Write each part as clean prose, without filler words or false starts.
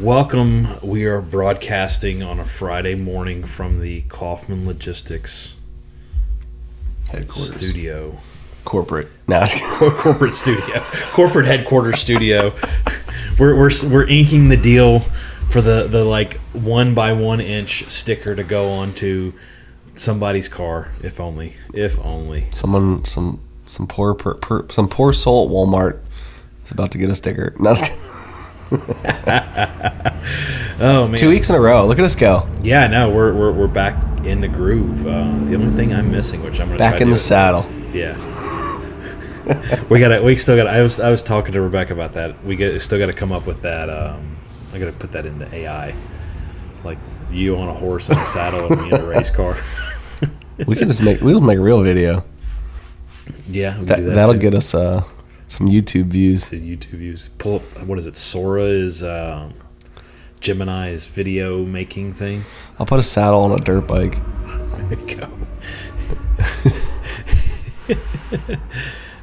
Welcome. We are broadcasting on a Friday morning from the Kaufman Logistics headquarters studio. Corporate Studio. Corporate headquarters studio. We're inking the deal for the like 1 by 1 inch sticker to go onto somebody's car. If only. Some poor soul at Walmart is about to get a sticker. No, oh man! 2 weeks in a row. Look at us go. Yeah, no, we're back in the groove. The only thing I'm missing, which I'm gonna back try in the saddle. Yeah. we still got. I was talking to Rebecca about that. We still got to come up with that. I got to put that into AI, like you on a horse and a saddle and me in a race car. We'll make a real video. Yeah, we can do that that'll too. get us some YouTube views. Pull up. What is it? Sora is Gemini's video making thing. I'll put a saddle on a dirt bike. There you go.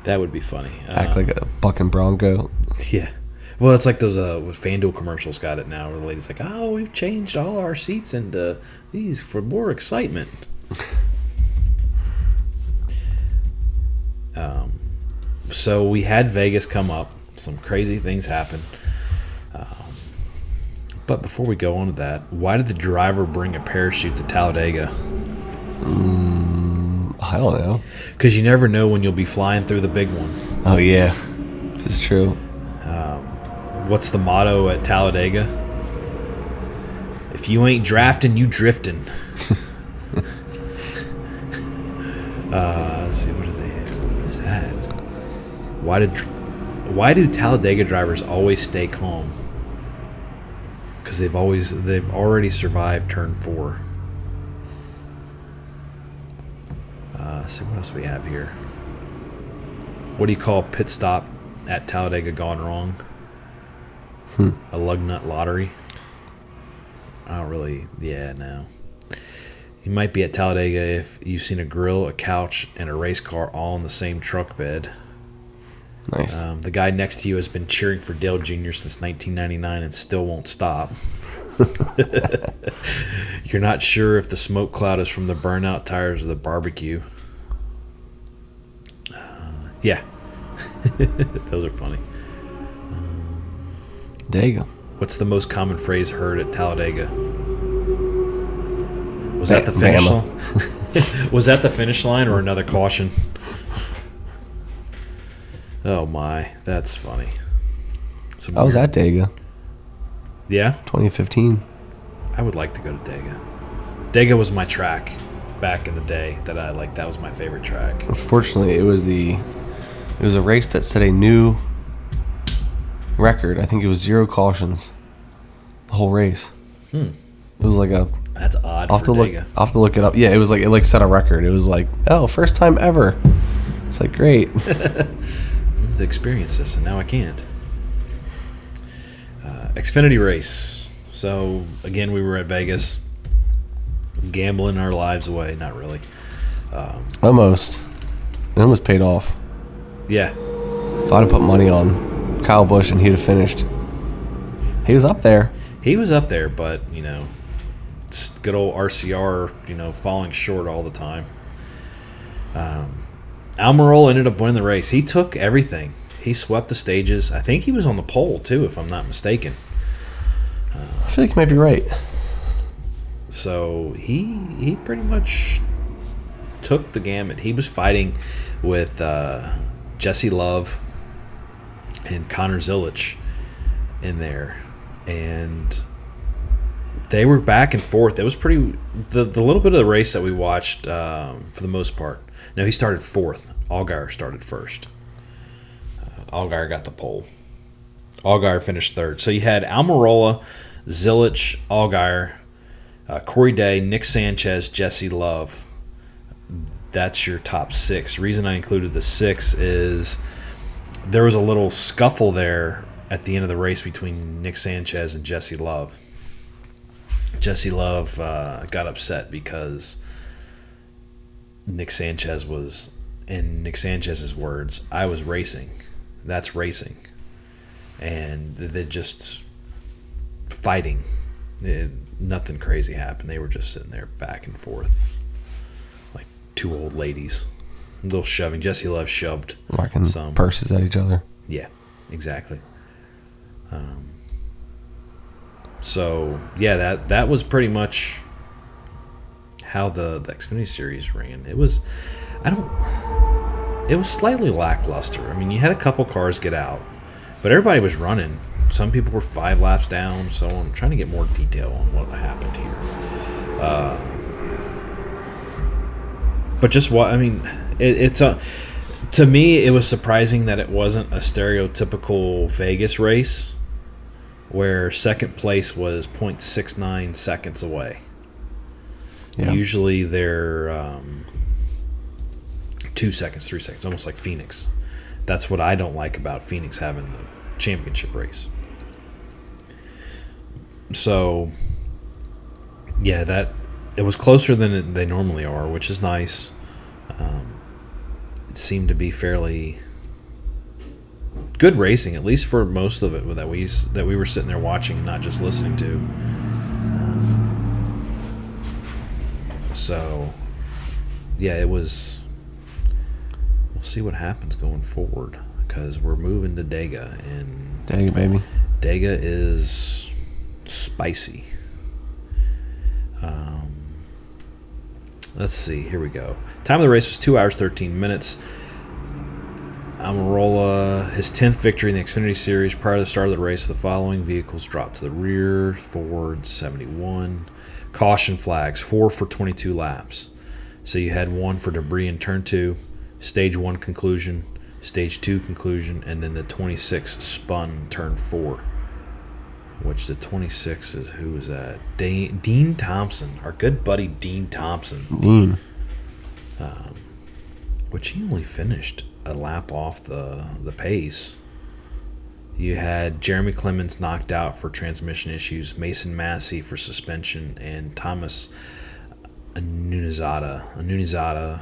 That would be funny. Act like a bucking bronco. Yeah. Well, it's like those FanDuel commercials got it now where the lady's like, oh, we've changed all our seats into these for more excitement. So we had Vegas come up. Some crazy things happened. But before we go on to that, why did the driver bring a parachute to Talladega? I don't know. Because you never know when you'll be flying through the big one. Oh, yeah. This is true. What's the motto at Talladega? If you ain't drafting, you drifting. Let's see, what is that? Why do Talladega drivers always stay calm? Because they've already survived turn 4. See what else we have here. What do you call a pit stop at Talladega gone wrong? A lug nut lottery? I don't really. Yeah, no. You might be at Talladega if you've seen a grill, a couch, and a race car all in the same truck bed. Nice. The guy next to you has been cheering for Dale Jr. since 1999 and still won't stop. You're not sure if the smoke cloud is from the burnout tires or the barbecue. Yeah. Those are funny. Dega. What's the most common phrase heard at Talladega? Was that the finish line? Was that the finish line or another caution? Oh my, that's funny. I was at Dega. Yeah? 2015. I would like to go to Dega. Dega was my track back in the day that I liked. That was my favorite track. Unfortunately, it was a race that set a new record. I think it was 0 cautions. The whole race. It was like a. That's odd. I'll have to look it up. Yeah, it was like it set a record. It was like, oh, first time ever. It's like great. To experience this, and now I can't. Xfinity race. So again, we were at Vegas, gambling our lives away. Not really. Almost. It almost paid off. Yeah. If I'd have put money on Kyle Busch and he'd have finished, he was up there. He was up there, but it's good old RCR, falling short all the time. Almirola ended up winning the race. He took everything. He swept the stages. I think he was on the pole, too, if I'm not mistaken. I feel like you might be right. So he pretty much took the gamut. He was fighting with Jesse Love and Connor Zillich in there. And they were back and forth. It was pretty... The little bit of the race that we watched, for the most part. No, he started 4th. Allgaier started 1st. Allgaier got the pole. Allgaier finished 3rd. So you had Almirola, Zillich, Allgaier, Corey Day, Nick Sanchez, Jesse Love. That's your top 6. The reason I included the 6 is there was a little scuffle there at the end of the race between Nick Sanchez and Jesse Love. Jesse Love got upset because Nick Sanchez was, in Nick Sanchez's words, I was racing. That's racing. And they just fighting. Nothing crazy happened. They were just sitting there back and forth like two old ladies. A little shoving. Jesse Love shoved Marking some purses at each other. Yeah, exactly. So yeah, that was pretty much how the Xfinity Series ran. It was slightly lackluster. I mean, you had a couple cars get out, but everybody was running. Some people were 5 laps down, so I'm trying to get more detail on what happened here. But just what I mean, to me, it was surprising that it wasn't a stereotypical Vegas race where second place was 0.69 seconds away. Yeah. Usually they're 2 seconds, 3 seconds, almost like Phoenix. That's what I don't like about Phoenix having the championship race. So, yeah, it was closer than they normally are, which is nice. It seemed to be fairly good racing, at least for most of it that we were sitting there watching and not just listening to. So, yeah, it was. We'll see what happens going forward because we're moving to Dega, and Dega, baby. Dega is spicy. Let's see. Here we go. Time of the race was 2 hours, 13 minutes. Almirola, his 10th victory in the Xfinity Series. Prior to the start of the race, the following vehicles dropped to the rear. Ford 71. Caution flags, 4 for 22 laps. So you had 1 for debris in turn 2, stage 1 conclusion, stage 2 conclusion, and then the 26 spun turn 4. Which the 26 is, who is that? Dean Thompson, our good buddy Dean Thompson. Dean. Which he only finished a lap off the pace. You had Jeremy Clemens knocked out for transmission issues, Mason Massey for suspension, and Thomas Anunizada, I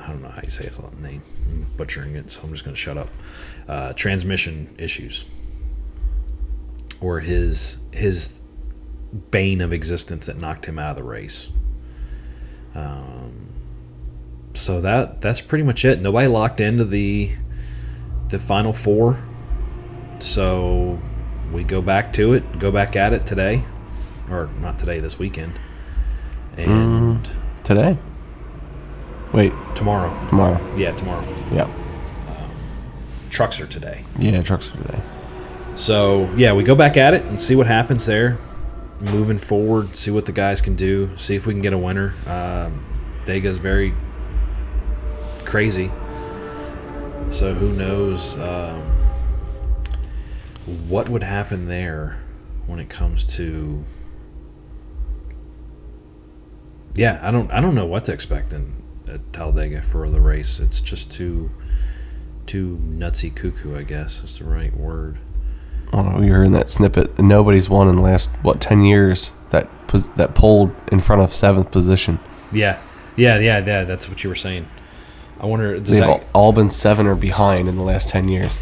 don't know how you say his name. I'm butchering it, so I'm just going to shut up. Transmission issues. Or his bane of existence that knocked him out of the race. So that's pretty much it. Nobody locked into the final 4. So we go back to it, go back at it today. Or not today, this weekend. And today? Wait. Tomorrow. Yeah, tomorrow. Yep. Trucks are today. Yeah, trucks are today. So, yeah, we go back at it and see what happens there. Moving forward, see what the guys can do, see if we can get a winner. Dega's very crazy. So who knows what would happen there when it comes to... Yeah, I don't know what to expect at Talladega for the race. It's just too nutsy cuckoo, I guess is the right word. Oh, you heard in that snippet. Nobody's won in the last 10 years that pulled in front of 7th position. Yeah. That's what you were saying. I wonder. They've all been 7 or behind in the last 10 years.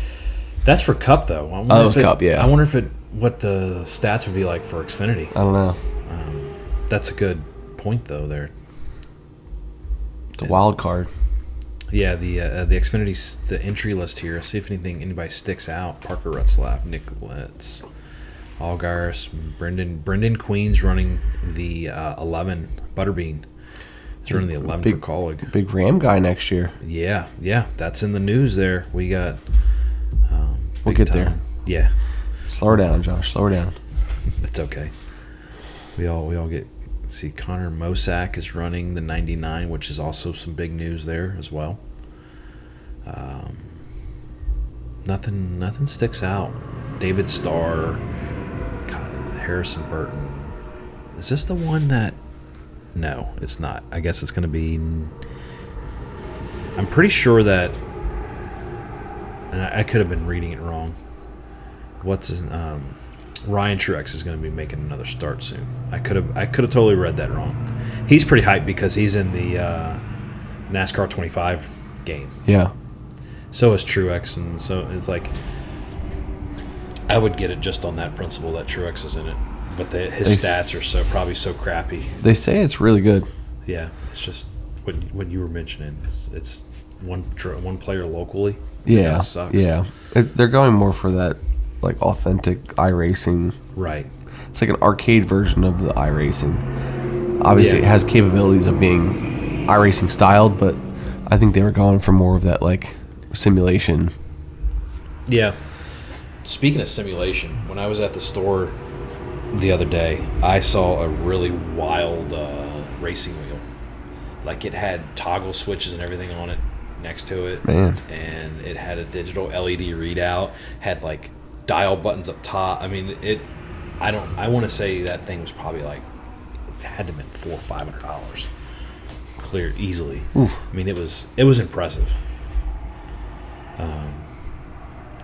That's for Cup though. That was Cup, yeah. I wonder what the stats would be like for Xfinity. I don't know. That's a good point though. There. The wild card. Yeah, the Xfinity, the entry list here. See if anybody sticks out. Parker Retzlaff, Nick Letts, Allgaier, Brendan Queen's running the 11. Butterbean is running the 11 for Colleague. Big Ram guy next year. Yeah, that's in the news. There we got. We'll get there. Yeah. Slow her down, Josh. Slow her down. That's okay. We all get. See, Connor Mosack is running the 99, which is also some big news there as well. Nothing sticks out. David Starr, Harrison Burton. Is this the one that... No, it's not. I guess it's going to be... I'm pretty sure that... And I could have been reading it wrong. What's his... Ryan Truex is going to be making another start soon. I could have totally read that wrong. He's pretty hyped because he's in the NASCAR 25 game. Yeah. So is Truex, and so it's like I would get it just on that principle that Truex is in it. But his stats are probably so crappy. They say it's really good. Yeah, it's just what you were mentioning. It's one player locally. Yeah, sucks. yeah. They're going more for that like authentic iRacing. Right. It's like an arcade version of the iRacing. Obviously, it has capabilities of being iRacing styled, but I think they were going for more of that like simulation. Yeah. Speaking of simulation, when I was at the store the other day, I saw a really wild racing wheel. Like it had toggle switches and everything on it next to it. Man. And it had a digital LED readout, had like dial buttons up top. I mean, I want to say that thing was probably like, it had to have been $400 or $500. Clear easily. Oof. I mean, it was impressive.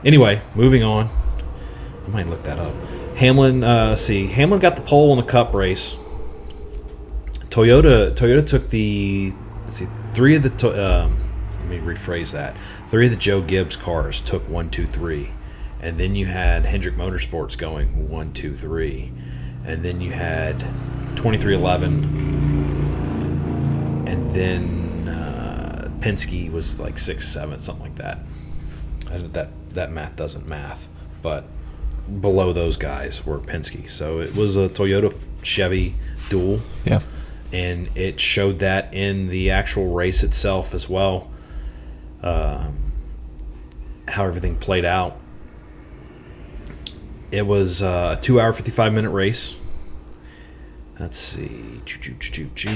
Anyway, moving on. I might look that up. Hamlin, Hamlin got the pole in the Cup race. Toyota took three of the. Let me rephrase that. 3 of the Joe Gibbs cars took 1, 2, 3, and then you had Hendrick Motorsports going 1, 2, 3, and then you had 2311, and then Penske was like 6, 7, something like that. That math doesn't math, but below those guys were Penske. So it was a Toyota Chevy duel. Yeah. And it showed that in the actual race itself as well, how everything played out. It was a 2-hour, 55-minute race. Let's see.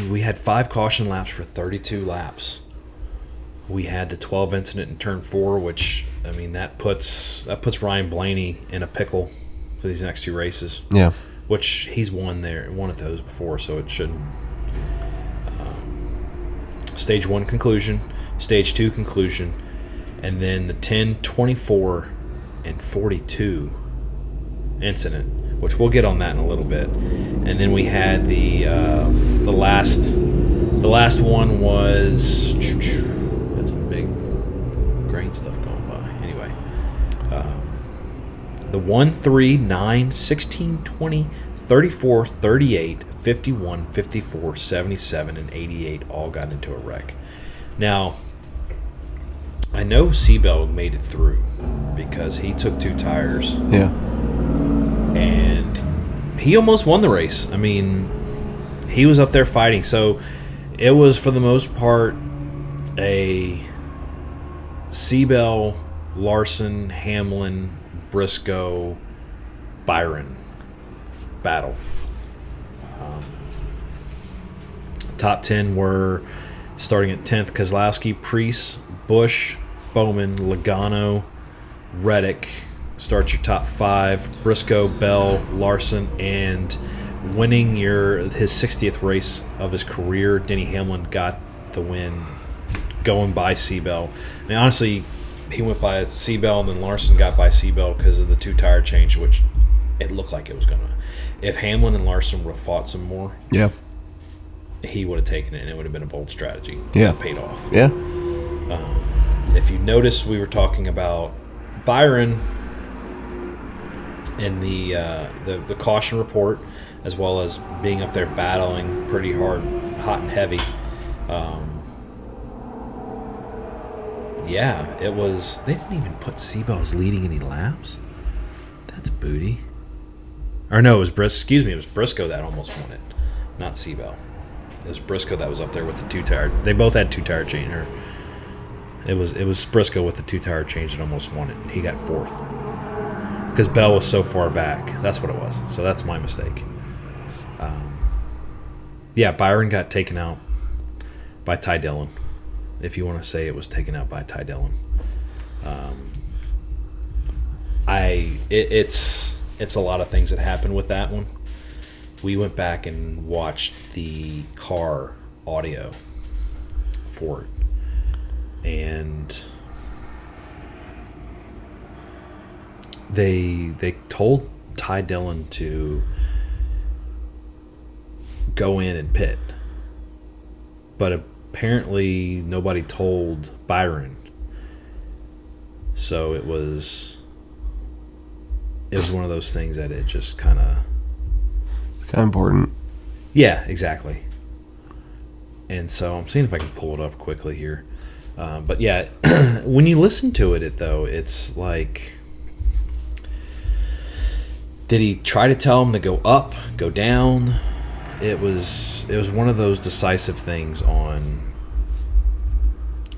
We had 5 caution laps for 32 laps. We had the 12 incident in turn 4, which, I mean, that puts Ryan Blaney in a pickle for these next 2 races. Yeah. Which he's won at those before, so it shouldn't. Stage 1 conclusion, Stage 2 conclusion, and then the 10, 24, and 42 incident, which we'll get on that in a little bit. And then we had the last one was, had some big grain stuff going by. Anyway, the 1, 3, 9, 16, 20, 34, 38, 51, 54, 77, and 88 all got into a wreck. Now, I know Seabell made it through because he took 2 tires. Yeah. And he almost won the race. I mean, he was up there fighting. So it was, for the most part, a Seabell, Larson, Hamlin, Briscoe, Byron battle. Top 10 were, starting at 10th, Keselowski, Preece, Busch, Bowman, Logano, Reddick. Start your top 5. Briscoe, Bell, Larson, and winning his 60th race of his career, Denny Hamlin got the win going by Seabell. I mean, honestly, he went by Seabell and then Larson got by Seabell because of the 2 tire change, which it looked like it was going to. If Hamlin and Larson would have fought some more, yeah, he would have taken it, and it would have been a bold strategy. Yeah. It paid off. Yeah. If you notice, we were talking about Byron in the caution report, as well as being up there battling pretty hard, hot and heavy. Yeah, it was. They didn't even put Seabell as leading any laps. That's booty. Or no, it was Briscoe that almost won it, not Seabell. It was Briscoe that was up there with the 2 tire. They both had 2 tire change. It was Briscoe with the 2 tire change that almost won it. He got 4th because Bell was so far back. That's what it was. So that's my mistake. Yeah, Byron got taken out by Ty Dillon. If you want to say it was taken out by Ty Dillon, it's a lot of things that happened with that one. We went back and watched the car audio for it, and they told Ty Dillon to go in and pit, but apparently nobody told Byron, so it was one of those things that it just kind of Kind of important. Yeah, exactly. And so I'm seeing if I can pull it up quickly here. But yeah, when you listen to it, though, it's like, did he try to tell him to go up, go down? It was one of those decisive things on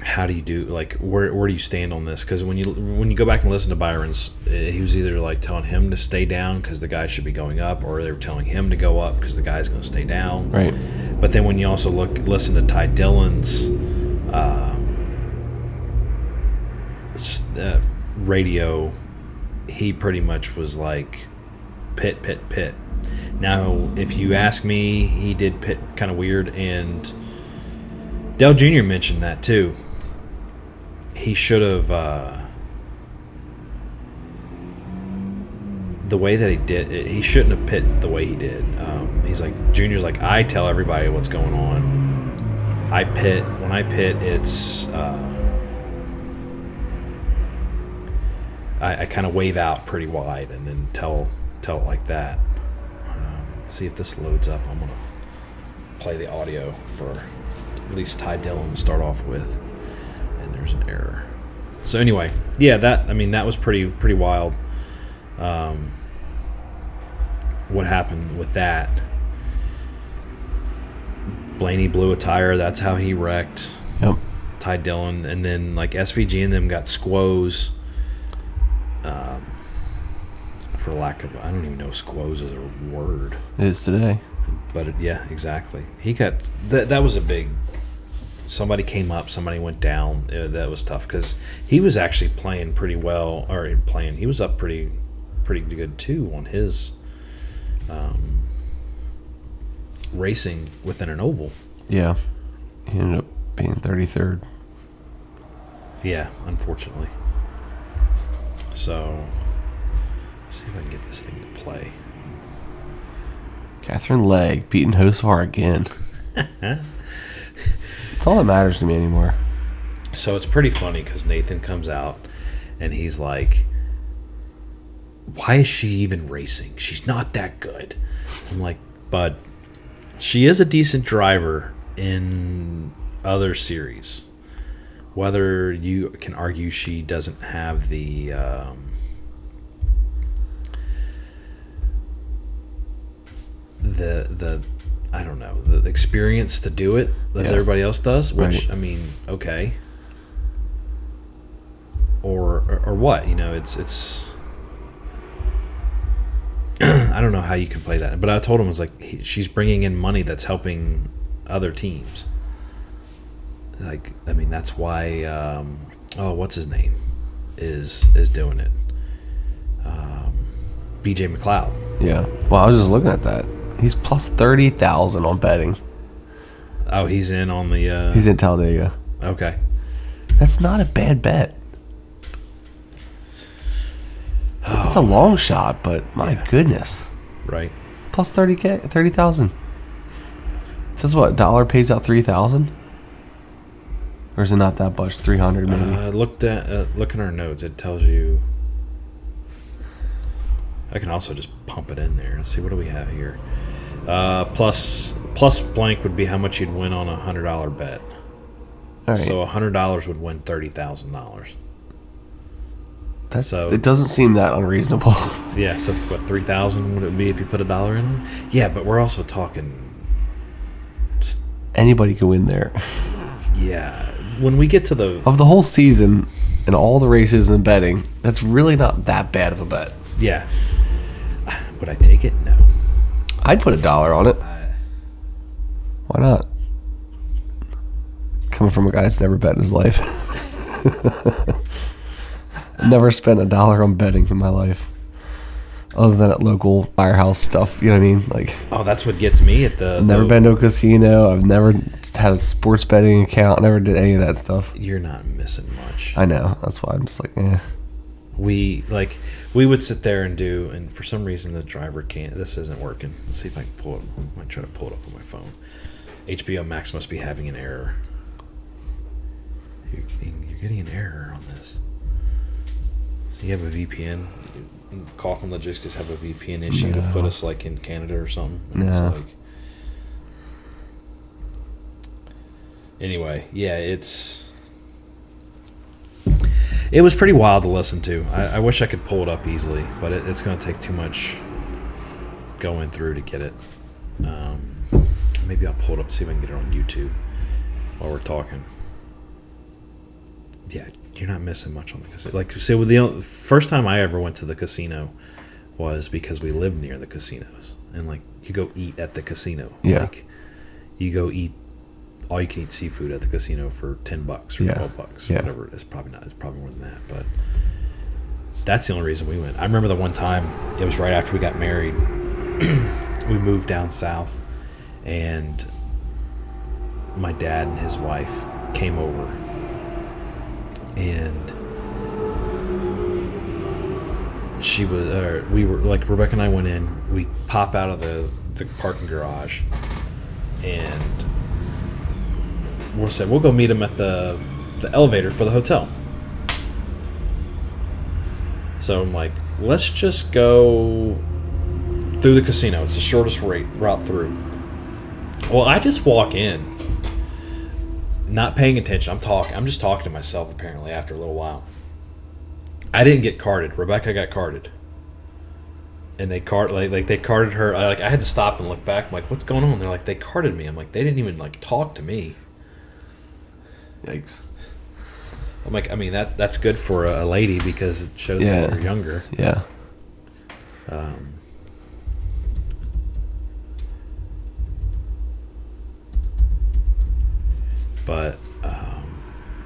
how do you do, like, where do you stand on this? Because when you go back and listen to Byron's, he was either like telling him to stay down because the guy should be going up, or they were telling him to go up because the guy's going to stay down. Right. But then when you also listen to Ty Dillon's radio, he pretty much was like pit, pit, pit. Now, if you ask me, he did pit kind of weird, and Dale Jr. mentioned that too. He should have, the way that he did it, he shouldn't have pit the way he did. He's like, Junior's like, I tell everybody what's going on. I pit. When I pit, it's, I kind of wave out pretty wide and then tell it like that. See if this loads up. I'm going to play the audio for at least Ty Dillon to start off with. And there's an error. So anyway, yeah, that was pretty wild. What happened with that? Blaney blew a tire. That's how he wrecked. Yep. Ty Dillon, and then like SVG and them got squoze. For lack of, I don't even know if squoze is a word. It is today. But yeah, exactly. He got that was a big. Somebody came up, somebody went down. That was tough because he was actually playing pretty well. He was up pretty good too on his racing within an oval. Yeah, he ended up being 33rd. Yeah, unfortunately. So, let's see if I can get this thing to play. Catherine Legg beating Hosvar again. That's all that matters to me anymore. So it's pretty funny because Nathan comes out and he's like, why is she even racing? She's not that good. I'm like, bud, she is a decent driver in other series. Whether you can argue she doesn't have the I don't know, the experience to do it as everybody else does, which, right. I mean, okay. Or what, it's I don't know how you can play that. But I told him, I was like, she's bringing in money that's helping other teams. Like, I mean, that's why what's his name is doing it. BJ McLeod. Yeah. Well, I was just looking at that. He's plus 30,000 on betting. Oh, he's in on the he's in Talladega. Okay. That's not a bad bet. It's a long shot, but my goodness. Right. Plus 30,000. Says what? Dollar pays out 3,000? Or is it not that much? 300 maybe. Look in our notes. It tells you. I can also just pump it in there. Let's see, what do we have here? Plus blank would be how much you'd win on a $100 bet. All right. So $100 would win $30,000. So it doesn't seem that unreasonable. Yeah. So what, 3,000 would it be if you put $1 in? Yeah, but we're also talking. Anybody can win there. Yeah. When we get to of the whole season and all the races and betting, that's really not that bad of a bet. Yeah. Would I take it? No. I'd put $1 on it. Why not? Coming from a guy that's never bet in his life. Never spent $1 on betting in my life. Other than at local firehouse stuff, you know what I mean? Like, oh, that's what gets me at the. I've never been to a casino. I've never had a sports betting account. Never did any of that stuff. You're not missing much. I know. That's why I'm just like, eh. We would sit there and do, and for some reason the driver can't. This isn't working. Let's see if I can pull it. I might try to pull it up on my phone. HBO Max must be having an error. You're getting an error on this. You have a VPN. Kaufman Logistics have a VPN issue to put us like in Canada or something. And it's like, anyway, yeah, it was pretty wild to listen to. I wish I could pull it up easily, but it's going to take too much going through to get it. Maybe I'll pull it up, see if I can get it on YouTube while we're talking. Yeah, you're not missing much on the casino. Like, so the first time I ever went to the casino was because we lived near the casinos, and like you go eat at the casino. Yeah. Like, you go eat all you can eat seafood at the casino for $10 or $12, whatever it is. Probably not. It's probably more than that, but that's the only reason we went. I remember the one time, it was right after we got married. We moved down south, and my dad and his wife came over, and we were like, Rebecca and I went in. We pop out of the parking garage, and we said we'll go meet him at the elevator for the hotel. So I'm like, let's just go through the casino. It's the shortest route through. Well, I just walk in, not paying attention. I'm just talking to myself, apparently, after a little while. I didn't get carded. Rebecca got carded. And they they carded her. I had to stop and look back. I'm like, what's going on? They're like, they carded me. I'm like, they didn't even like talk to me. Yikes. I'm like, I mean, that's good for a lady because it shows that you're younger. Yeah. But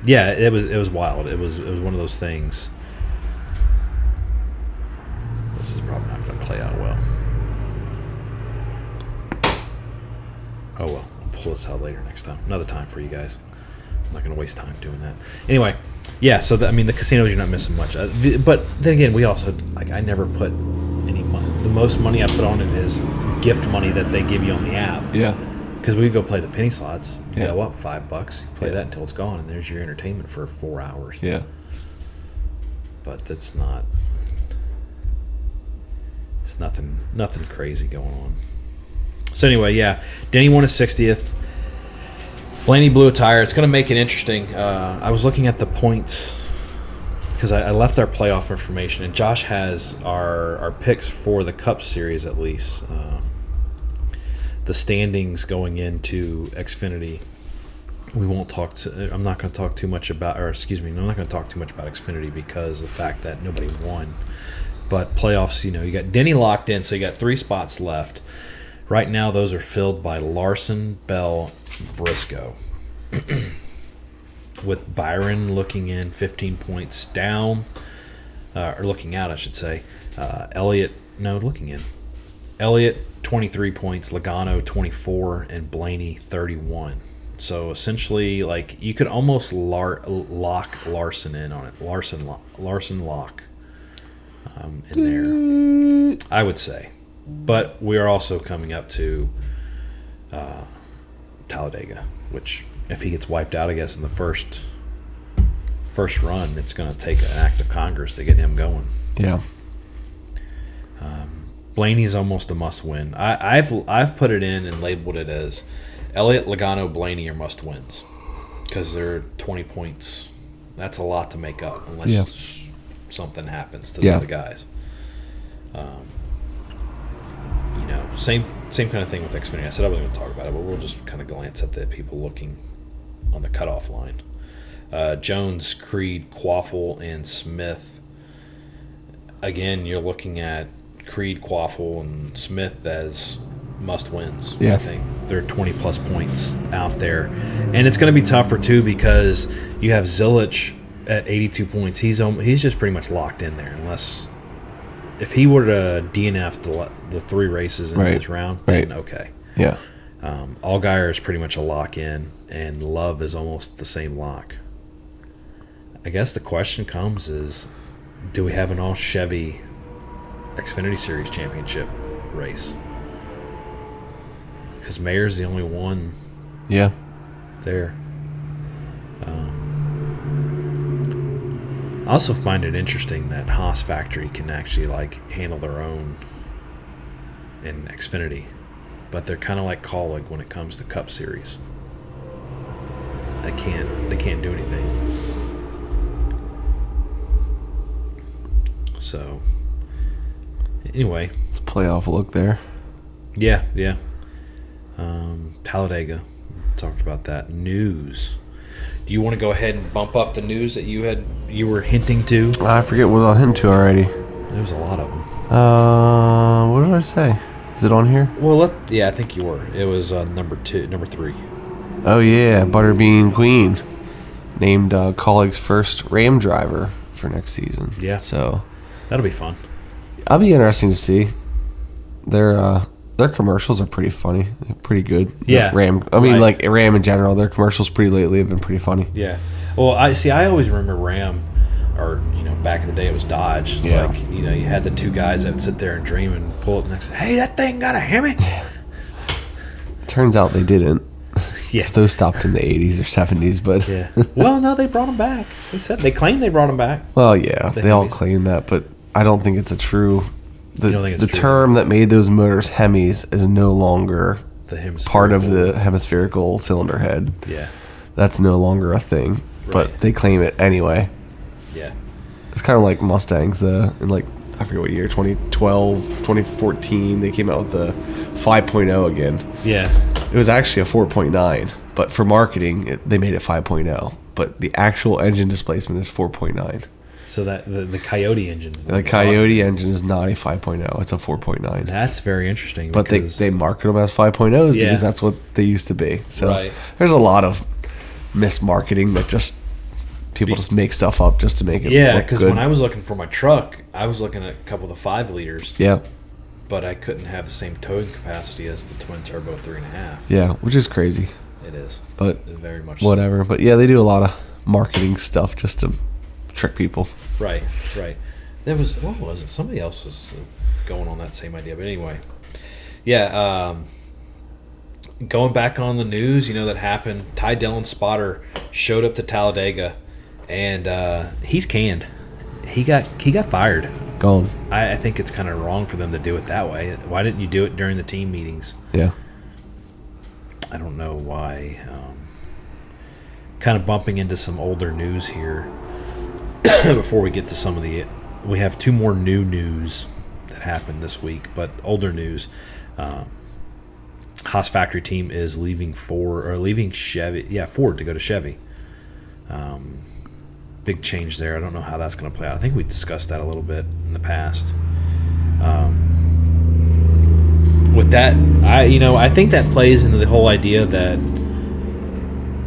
yeah, it was wild. It was one of those things. This is probably not going to play out well. Oh well, I'll pull this out later next time. Another time for you guys. I'm not going to waste time doing that. Anyway, yeah. So the casinos, you're not missing much. But then again, we also I never put any money. The most money I put on it is gift money that they give you on the app. Yeah. Because we go play the penny slots. You go up $5. You play that until it's gone, and there's your entertainment for 4 hours. Yeah. But that's not. It's nothing crazy going on. So anyway, yeah, Denny won his 60th. Blaney blew a tire. It's going to make it interesting. I was looking at the points because I left our playoff information, and Josh has our picks for the Cup Series at least. The standings going into Xfinity. We won't talk to. I'm not going to talk too much about. Or excuse me, I'm not going to talk too much about Xfinity because of the fact that nobody won. But playoffs, you got Denny locked in, so you got 3 spots left. Right now, those are filled by Larson, Bell, Briscoe. With Byron looking in 15 points down, or looking out, I should say. Looking in. Elliott, 23 points, Logano, 24, and Blaney, 31. So essentially, like, you could almost lock Larson in on it. Larson lock in there, I would say. But we are also coming up to Talladega, which if he gets wiped out, I guess, in the first run, it's going to take an act of Congress to get him going. Yeah. Blaney's almost a must-win. I've put it in and labeled it as Elliott, Logano, Blaney are must-wins because they're 20 points. That's a lot to make up unless something happens to the other guys. Same kind of thing with Xfinity. I said I wasn't going to talk about it, but we'll just kind of glance at the people looking on the cutoff line. Jones, Creed, Quaffle, and Smith. Again, you're looking at Creed, Quaffle, and Smith as must-wins. Yeah. I think they're 20-plus points out there. And it's going to be tougher, too, because you have Zillich at 82 points. He's just pretty much locked in there unless – if he were to DNF the 3 races in this round, then okay. Yeah. Allgaier is pretty much a lock-in, and Love is almost the same lock. I guess the question comes is, do we have an all-Chevy Xfinity Series championship race? Because Mayer's the only one there. I also find it interesting that Haas Factory can actually handle their own in Xfinity, but they're kind of like Kaulig when it comes to Cup Series. They can't do anything. So anyway, it's a playoff look there. Yeah. Talladega, talked about that. News. Do you want to go ahead and bump up the news that you were hinting to? I forget what I was hinting to already. There was a lot of them. What did I say? Is it on here? Well, I think you were. It was number 3. Oh yeah, Butterbean Queen, named Kaulig's first Ram driver for next season. Yeah, so that'll be fun. I'll be interesting to see. Their commercials are pretty funny. They're pretty good. Yeah. Ram. I mean, like Ram in general. Their commercials pretty lately have been pretty funny. Yeah. Well, I always remember Ram, or back in the day it was Dodge. It's like you had the two guys that would sit there and dream and pull up next. Hey, that thing got a Hemi. Turns out they didn't. Yes, those stopped in the 80s or 70s, but yeah. Well, no, they brought them back. They claimed they brought them back. Well, yeah, they all claim that, but I don't think it's a true. The term that made those motors Hemis is no longer part of the hemispherical cylinder head. Yeah. That's no longer a thing, but they claim it anyway. Yeah. It's kind of like Mustangs, in I forget what year, 2012, 2014, they came out with the 5.0 again. Yeah. It was actually a 4.9, but for marketing, they made it 5.0. But the actual engine displacement is 4.9. So that the Coyote engine. The Coyote engine is not a 5.0. It's a 4.9. That's very interesting. But they market them as 5.0s because that's what they used to be. So there's a lot of mismarketing that just people just make stuff up just to make it look good. Yeah, because when I was looking for my truck, I was looking at a couple of the 5 liters. Yeah. But I couldn't have the same towing capacity as the twin turbo 3.5. Yeah, which is crazy. It is. But very much whatever. So. But yeah, they do a lot of marketing stuff just to trick people. Right. There was, what was it? Somebody else was going on that same idea. But anyway. Yeah, going back on the news, that happened. Ty Dillon's spotter showed up to Talladega, and he's canned. He got fired. Gone. I think it's kind of wrong for them to do it that way. Why didn't you do it during the team meetings? Yeah. I don't know why. Kind of bumping into some older news here before we get to some of the... We have 2 more new news that happened this week, but older news. Haas Factory team is leaving Chevy. Yeah, Ford to go to Chevy. Big change there. I don't know how that's going to play out. I think we discussed that a little bit in the past. With that, I think that plays into the whole idea that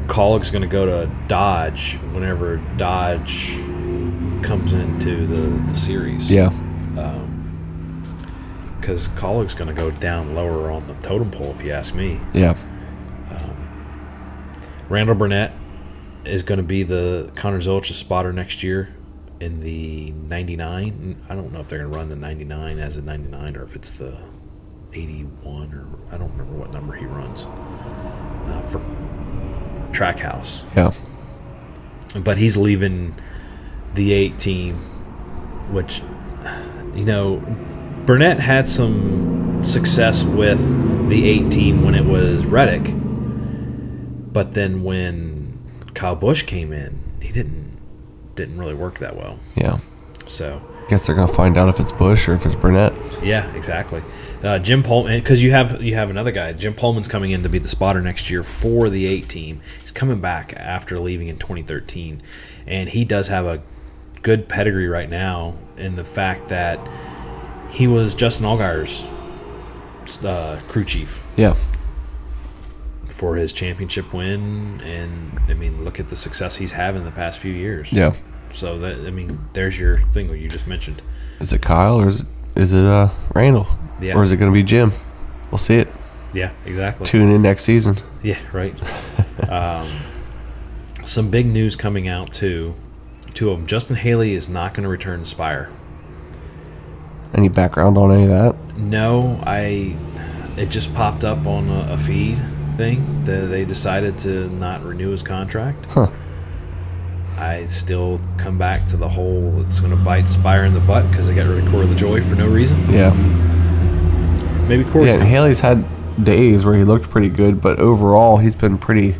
Kaulig's going to go to Dodge whenever Dodge comes into the series. Yeah. Because Kaulig's going to go down lower on the totem pole, if you ask me. Yeah. Randall Burnett is going to be the Connor Zillich's spotter next year in the 99. I don't know if they're going to run the 99 as a 99 or if it's the 81 or I don't remember what number he runs for Trackhouse. Yeah. But he's leaving the 8 team, which, Burnett had some success with the 8 team when it was Reddick. But then when Kyle Busch came in, he didn't really work that well. Yeah. So I guess they're gonna find out if it's Busch or if it's Burnett. Yeah, exactly. Jim Pullman, because you have another guy. Jim Pullman's coming in to be the spotter next year for the 8 team. He's coming back after leaving in 2013, and he does have a good pedigree right now in the fact that he was Justin Allgaier's crew chief. Yeah. For his championship win, and look at the success he's had in the past few years. Yeah. So there's your thing what you just mentioned. Is it Kyle or is it Randall? Yeah. Or is it going to be Jim? We'll see it. Yeah, exactly. Tune in next season. Yeah, right. Some big news coming out too. 2 of them. Justin Haley is not going to return to Spire. Any background on any of that? No, it just popped up on a feed thing that they decided to not renew his contract. Huh. I still come back to the whole it's going to bite Spire in the butt because they got rid of Corey LaJoy for no reason. Yeah. Maybe Corey's and Haley's had days where he looked pretty good, but overall he's been pretty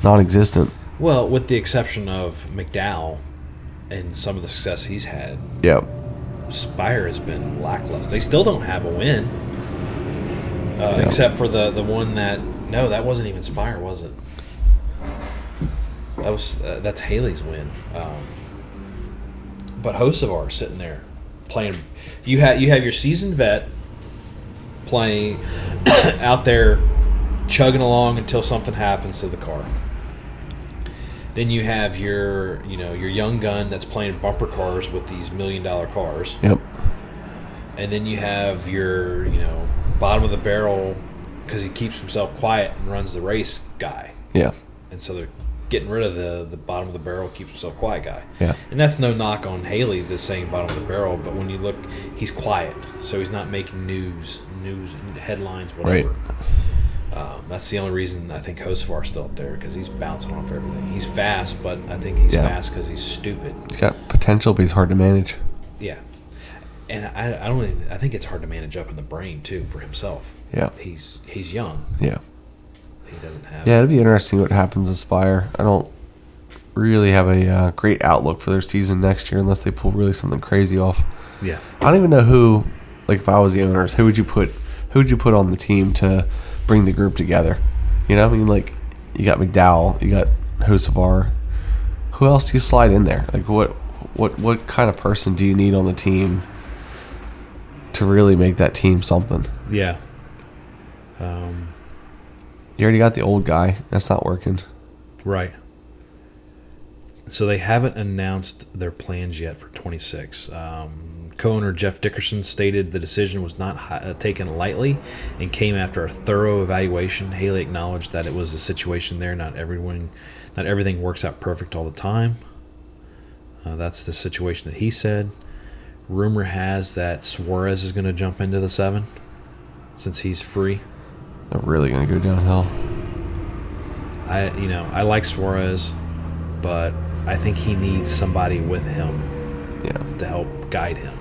non-existent. Well, with the exception of McDowell and some of the success he's had. Yep. Spire has been lackluster. They still don't have a win, except for the one that that wasn't even Spire, was it? That was that's Haley's win. But Hocevar sitting there playing. You have your seasoned vet playing out there, chugging along until something happens to the car. Then you have your young gun that's playing bumper cars with these $1 million cars. Yep. And then you have your bottom of the barrel because he keeps himself quiet and runs the race guy. Yeah. And so they're getting rid of the bottom of the barrel, keeps himself quiet guy. Yeah. And that's no knock on Haley, the same bottom of the barrel, but when you look, he's quiet, so he's not making news headlines, whatever. Right. That's the only reason I think Hocevar's still up there because he's bouncing off everything. He's fast, but I think he's fast because he's stupid. He's got potential, but he's hard to manage. Yeah. And I think it's hard to manage up in the brain too for himself. Yeah. He's young. Yeah. He doesn't have. Yeah, it'd be interesting what happens to Spire. I don't really have a great outlook for their season next year unless they pull really something crazy off. Yeah. I don't even know who. Like, if I was the owners, who would you put on the team to bring the group together? You know, I mean, like, you got McDowell, you got Hocevar. Who else do you slide in there? Like, what kind of person do you need on the team to really make that team something? Yeah. You already got the old guy. That's not working. Right. So they haven't announced their plans yet for 26. Co-owner Jeff Dickerson stated the decision was not taken lightly and came after a thorough evaluation. Haley acknowledged that it was a situation there. Not everything works out perfect all the time. That's the situation that he said. Rumor has that Suarez is going to jump into the 7 since he's free. They're really going to go downhill. I like Suarez, but I think he needs somebody with him to help guide him.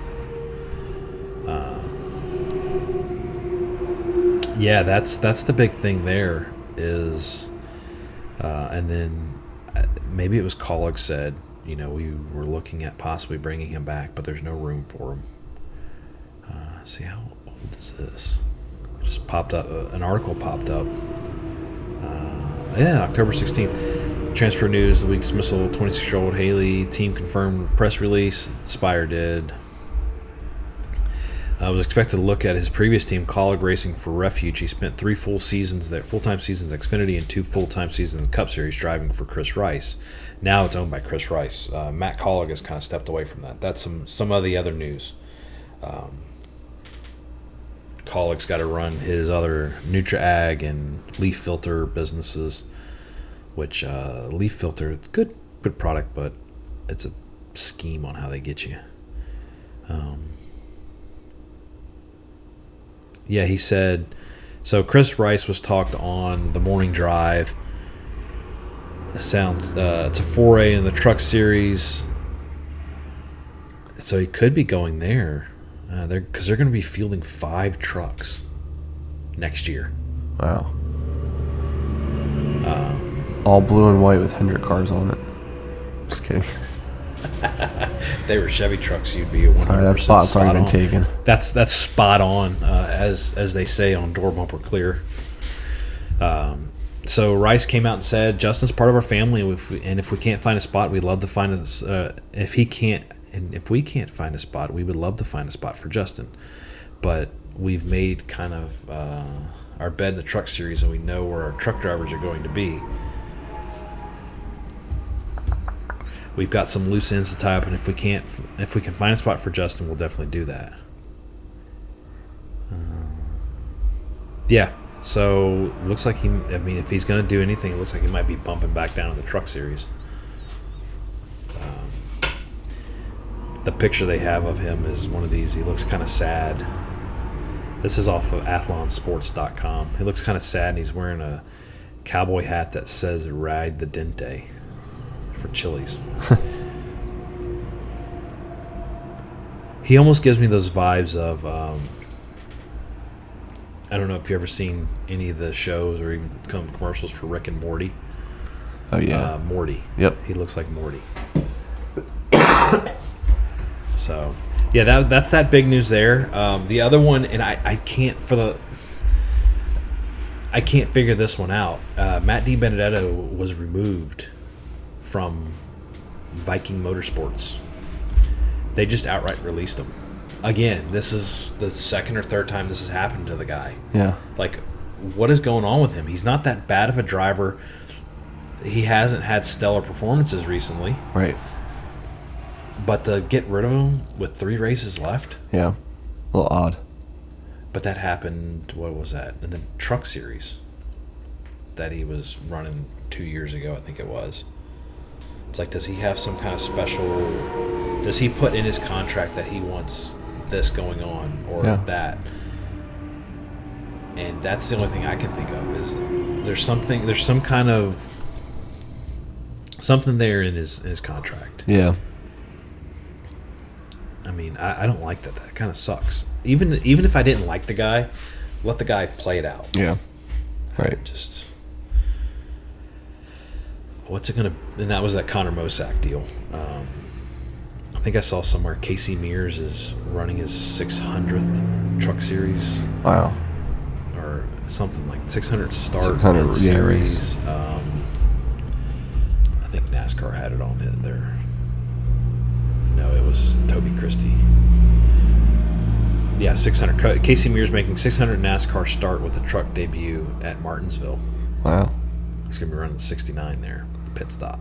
That's the big thing there is, and then maybe it was Colleague said, we were looking at possibly bringing him back, but there's no room for him. See, how old is this? Just popped up, an article popped up. October 16th. Transfer news, the week dismissal, 26-year-old Haley, team confirmed press release, Spire did. I was expected to look at his previous team, Colleague Racing for Refuge. He spent 3 full-time seasons at Xfinity and 2 full-time seasons in Cup Series driving for Chris Rice. Now it's owned by Chris Rice. Matt Colleague has kind of stepped away from that. That's some of the other news. Colleague's got to run his other Nutra-Ag and leaf filter businesses, which leaf filter, it's good product, but it's a scheme on how they get you. He said, so Chris Rice was talked on the morning drive. It's a foray in the truck series, so he could be going there. Because they're going to be fielding 5 trucks next year. Wow. All blue and white with Hendrick cars on it. Just kidding. They were Chevy trucks. You'd be 100% sorry, that spot's already been taken. That's spot on, as they say on Door Bumper Clear. So Rice came out and said, Justin's part of our family, and if we can't find a spot, we'd love to find if we can't find a spot, we would love to find a spot for Justin. But we've made kind of our bed in the truck series, and we know where our truck drivers are going to be. We've got some loose ends to tie up, and if we can find a spot for Justin, we'll definitely do that. So looks like if he's going to do anything, it looks like he might be bumping back down in the truck series. The picture they have of him is one of these. He looks kind of sad. This is off of athlonsports.com. He looks kind of sad, and he's wearing a cowboy hat that says Ride the Dente for Chili's. He almost gives me those vibes of I don't know if you've ever seen any of the shows or even commercials for Rick and Morty. Oh yeah, Morty. Yep. He looks like Morty. So, yeah, that's that big news there. The other one, and I can't figure this one out. Matt DiBenedetto was removed from Viking Motorsports. They just outright released him. Again, this is the second or third time this has happened to the guy. Yeah. Like, what is going on with him? He's not that bad of a driver. He hasn't had stellar performances recently. Right. But to get rid of him with 3 races left? Yeah. A little odd. But that happened, what was that? In the Truck Series that he was running 2 years ago, I think it was. It's like, does he have some kind of special... Does he put in his contract that he wants this going on or that? And that's the only thing I can think of is there's some kind of something there in his contract. Yeah. I mean, I don't like that. That kind of sucks. Even if I didn't like the guy, let the guy play it out. Yeah. Right. Just what's it gonna? And that was that Connor Mosack deal. I think I saw somewhere Casey Mears is running his 600th Truck Series. Wow. Or something like 600 start 600 series. I think NASCAR had it on it there. No, it was Toby Christie. Yeah, 600. Casey Mears making 600 NASCAR start with the truck debut at Martinsville. Wow. He's going to be running the 69 there, the pit stop.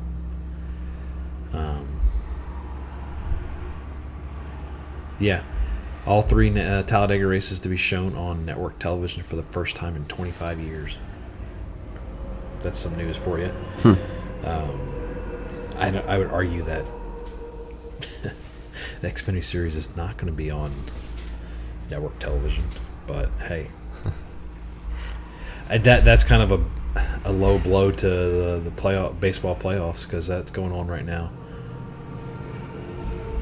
Yeah, all 3 Talladega races to be shown on network television for the first time in 25 years. That's some news for you. I would argue that the Xfinity Series is not going to be on network television, but hey, that's kind of a low blow to the baseball playoffs because that's going on right now.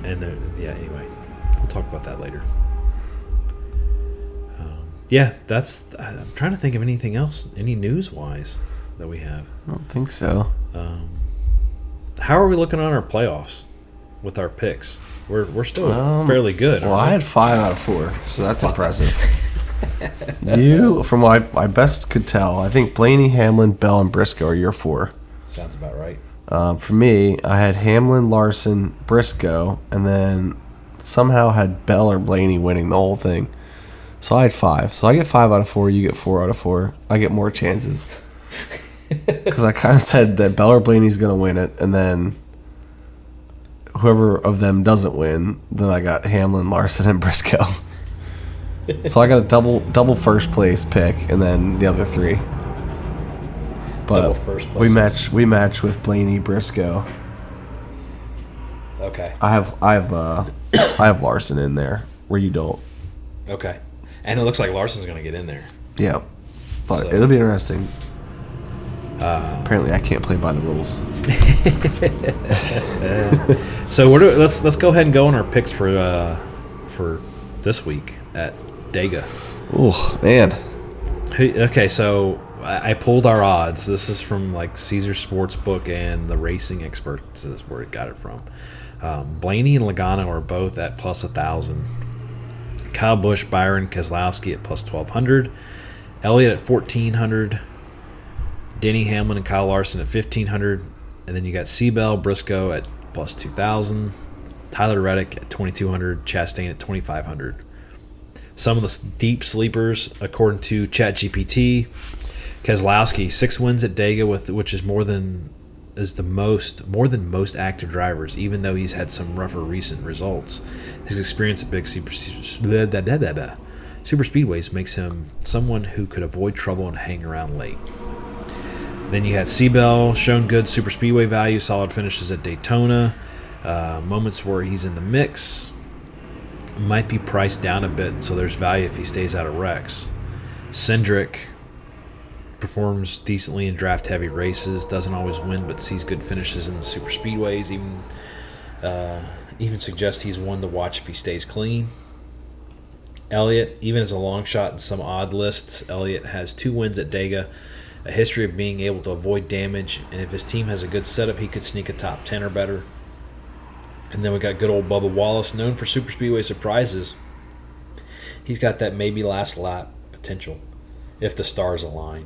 And anyway, we'll talk about that later. I'm trying to think of anything else, any news wise that we have. I don't think so. How are we looking on our playoffs with our picks? We're still fairly good. Well, I had 5 out of 4, so that's impressive. You, from what I best could tell, I think Blaney, Hamlin, Bell, and Briscoe are your 4. Sounds about right. For me, I had Hamlin, Larson, Briscoe, and then somehow had Bell or Blaney winning the whole thing. So I had 5. So I get 5 out of 4. You get 4 out of 4. I get more chances. Because I kind of said that Bell or Blaney's going to win it, and then whoever of them doesn't win, then I got Hamlin, Larson, and Briscoe. So I got a double first place pick, and then the other 3. But Double first place. we match with Blaney, Briscoe. Okay. I have Larson in there where you don't. Okay. And it looks like Larson's going to get in there. Yeah, but So- it'll be interesting. Apparently, I can't play by the rules. So let's go ahead and go on our picks for this week at Dega. Oh man. Okay, so I pulled our odds. This is from like Caesar Sportsbook and the Racing Experts is where it got it from. Blaney and Logano are both at plus 1,000. Kyle Busch, Byron Keselowski at plus 1,200. Elliott at 1,400. Denny Hamlin and Kyle Larson at 1,500. And then you got Seabell, Briscoe at plus 2,000. Tyler Reddick at 2,200. Chastain at 2,500. Some of the deep sleepers, according to ChatGPT, Keselowski 6 wins at Dega, which is more than most active drivers, even though he's had some rougher recent results. His experience at big super speedways makes him someone who could avoid trouble and hang around late. Then you had Seabell, shown good super speedway value, solid finishes at Daytona, moments where he's in the mix. Might be priced down a bit, so there's value if he stays out of wrecks. Cindric, performs decently in draft-heavy races. Doesn't always win, but sees good finishes in the super speedways. Even suggests he's one to watch if he stays clean. Elliott, even as a long shot in some odd lists, Elliott has 2 wins at Dega, a history of being able to avoid damage, and if his team has a good setup, he could sneak a top 10 or better. And then we got good old Bubba Wallace, known for super speedway surprises. He's got that maybe last lap potential if the stars align.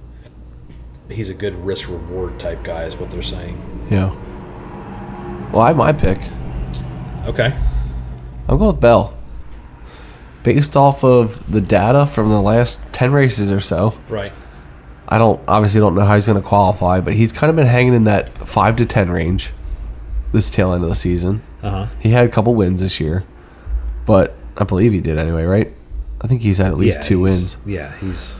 He's a good risk-reward type guy is what they're saying. Yeah. Well, I have my pick. Okay. I'll go with Bell. Based off of the data from the last 10 races or so. Right. I obviously don't know how he's going to qualify, but he's kind of been hanging in that 5 to 10 range this tail end of the season. Uh-huh. He had a couple wins this year, but I believe he did anyway, right? I think he's had at least 2 wins. Yeah, he's...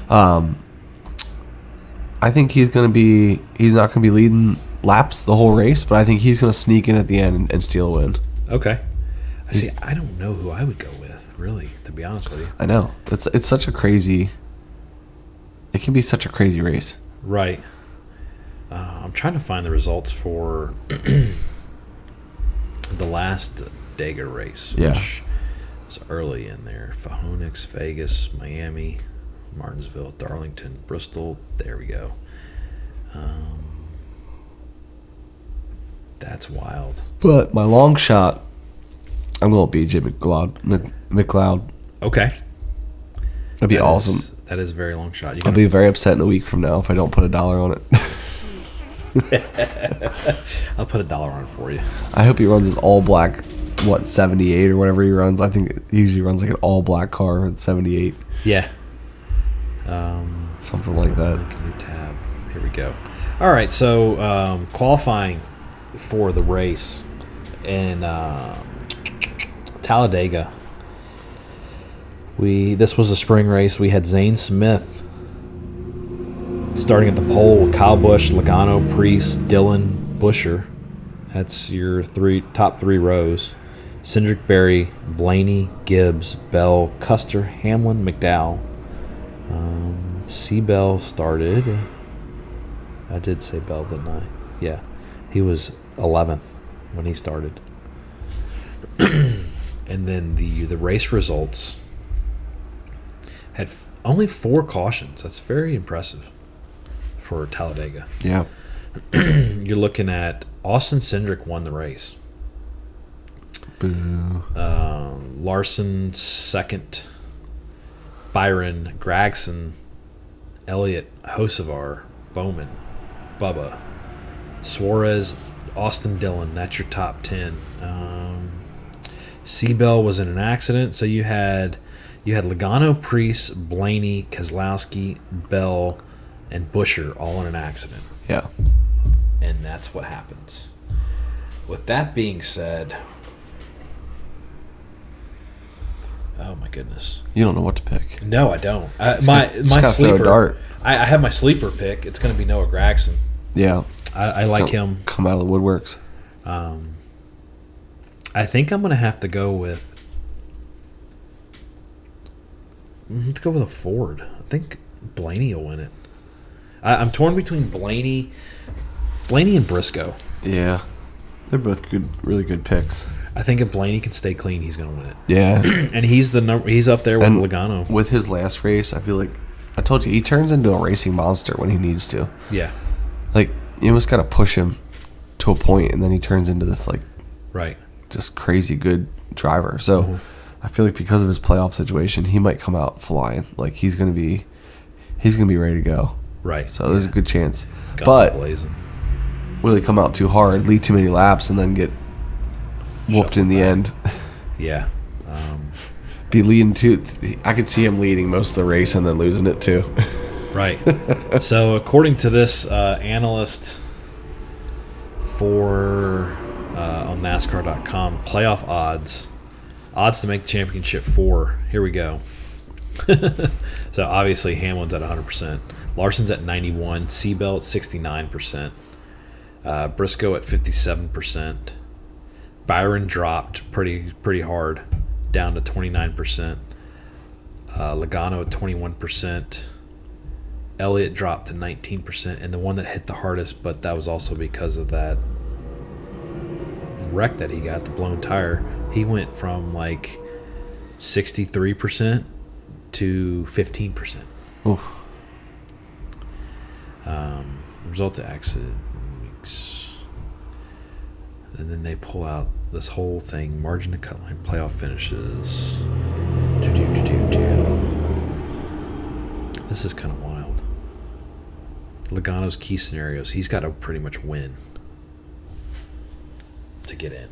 I think he's not going to be leading laps the whole race, but I think he's going to sneak in at the end and steal a win. Okay. See, I don't know who I would go with, really, to be honest with you. I know. It's such a crazy... It can be such a crazy race. Right. I'm trying to find the results for the last Dega race, which was early in there. Phoenix, Vegas, Miami, Martinsville, Darlington, Bristol. There we go. That's wild. But my long shot, I'm going to BJ McLeod. Okay. That'd be awesome. That is a very long shot. I'll be very upset in a week from now if I don't put $1 on it. I'll put $1 on it for you. I hope he runs his all-black, 78 or whatever he runs. I think he usually runs like an all-black car at 78. Yeah. Something like that. Make a new tab. Here we go. All right, so qualifying for the race in Talladega. This was a spring race. We had Zane Smith starting at the pole. Kyle Busch, Logano, Priest, Dillon, Buescher. That's your top three rows. Cindric, Berry, Blaney, Gibbs, Bell, Custer, Hamlin, McDowell. Bell started. I did say Bell, didn't I? Yeah. He was 11th when he started. And then the race results had only 4 cautions. That's very impressive for Talladega. Yeah. You're looking at Austin Cindric won the race. Boo. Larson second. Byron, Gragson, Elliott, Hocevar, Bowman, Bubba, Suarez, Austin Dillon. That's your top 10. Bell was in an accident, so you had Logano, Priest, Blaney, Keselowski, Bell, and Buescher all in an accident. Yeah. And that's what happens. With that being said, oh my goodness, you don't know what to pick. No, I don't. My sleeper. Throw a dart. I have my sleeper pick. It's going to be Noah Gragson. Yeah, I like him. Come out of the woodworks. I think I'm going to have to go with. Let's go with a Ford. I think Blaney will win it. I'm torn between Blaney and Briscoe. Yeah, they're both good, really good picks. I think if Blaney can stay clean, he's going to win it. Yeah, and he's up there with Logano. With his last race, I feel like I told you he turns into a racing monster when he needs to. Yeah, like you almost got to push him to a point, and then he turns into this just crazy good driver. So I feel like because of his playoff situation, he might come out flying. Like he's gonna be ready to go. Right. So there's a good chance. Guns but blazing. Will he come out too hard, lead too many laps, and then get whooped in the end? Yeah. Be leading too. I could see him leading most of the race and then losing it too. Right. So according to this analyst on NASCAR.com, playoff odds to make the championship 4. Here we go. So obviously Hamlin's at 100%. Larson's at 91%. Seabell at 69%. Briscoe at 57%. Byron dropped pretty hard, down to 29%. Logano at 21%. Elliott dropped to 19%, and the one that hit the hardest, but that was also because of that wreck that he got, the blown tire. He went from like 63% to 15%. Oof. Result of accident weeks. And then they pull out this whole thing, margin to cut line, playoff finishes. This is kind of wild. Logano's key scenarios. He's got to pretty much win to get in.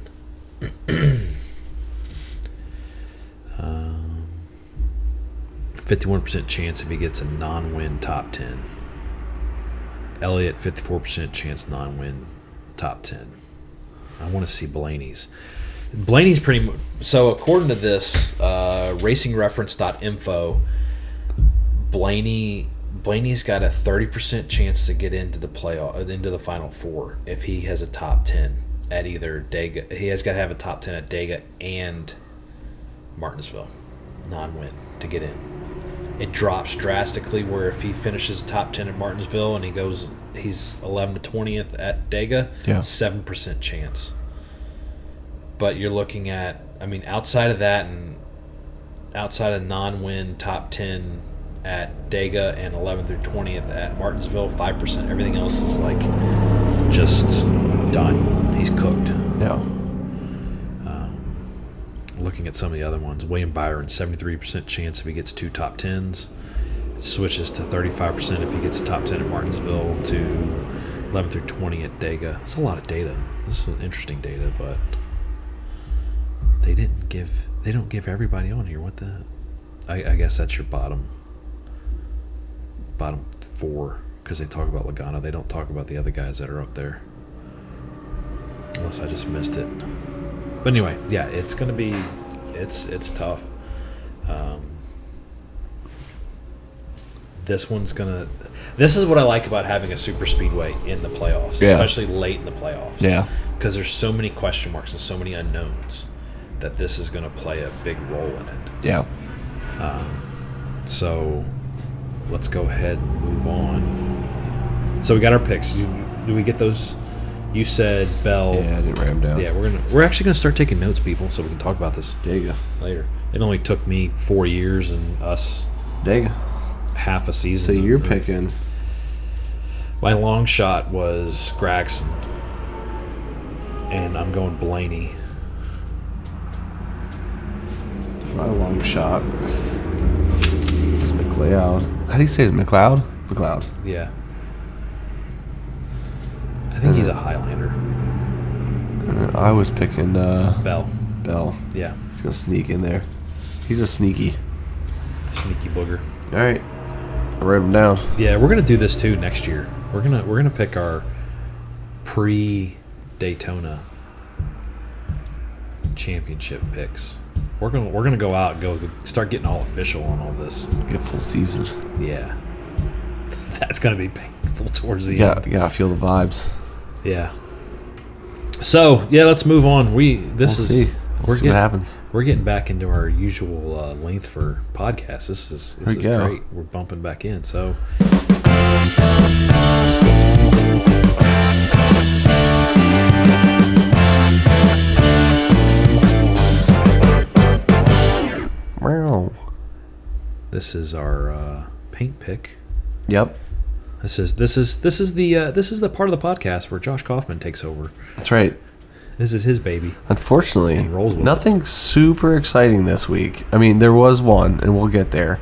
51% chance if he gets a non-win top 10. Elliott, 54% chance non-win top 10. I want to see Blaney's. Blaney's pretty much... So according to this, racingreference.info, Blaney's got a 30% chance to get into the playoff, into the Final Four if he has a top 10 at either Dega. He has got to have a top 10 at Dega and Martinsville, non-win, to get in. It drops drastically where if he finishes top 10 at Martinsville and he's 11 to 20th at Dega, 7% chance. But you're looking at, outside of that and outside of non-win top 10 at Dega and 11th through 20th at Martinsville, 5%. Everything else is like just done. He's cooked. Yeah. Looking at some of the other ones, William Byron, 73% chance if he gets 2 top 10s. It switches to 35% if he gets a top 10 at Martinsville to 11 through 20 at Dega. It's a lot of data. This is interesting data, but they don't give everybody on here. What the? I guess that's your bottom 4 because they talk about Logano. They don't talk about the other guys that are up there, unless I just missed it. But anyway, yeah, it's going to be it's tough. This is what I like about having a super speedway in the playoffs, especially late in the playoffs. Yeah. Because there's so many question marks and so many unknowns that this is going to play a big role in it. Yeah. So let's go ahead and move on. So we got our picks. Do we get those? You said Bell. Yeah, I didn't write them down. Yeah, we're actually gonna start taking notes, people, so we can talk about this. Dega. Later. It only took me 4 years and us Dega. half a season. So you're picking. My long shot was Gregson, and I'm going Blaney. My long shot is McLeod. How do you say it? McLeod? McLeod. Yeah. I think he's a Highlander. I was picking Bell. Yeah. He's going to sneak in there. He's a sneaky booger. All right. I wrote him down. Yeah, we're going to do this too next year. We're gonna pick our pre-Daytona championship picks. We're gonna go out and go start getting all official on all this. Get full season. Yeah. That's gonna be painful towards the end. You gotta feel the vibes. Yeah. So yeah, let's move on. We'll see what happens. We're getting back into our usual length for podcasts. This is great. We're bumping back in. So. Wow. This is our paint pick. Yep. This is the part of the podcast where Josh Kaufman takes over. That's right. This is his baby. Unfortunately, nothing it. super exciting this week. I mean, there was one, and we'll get there.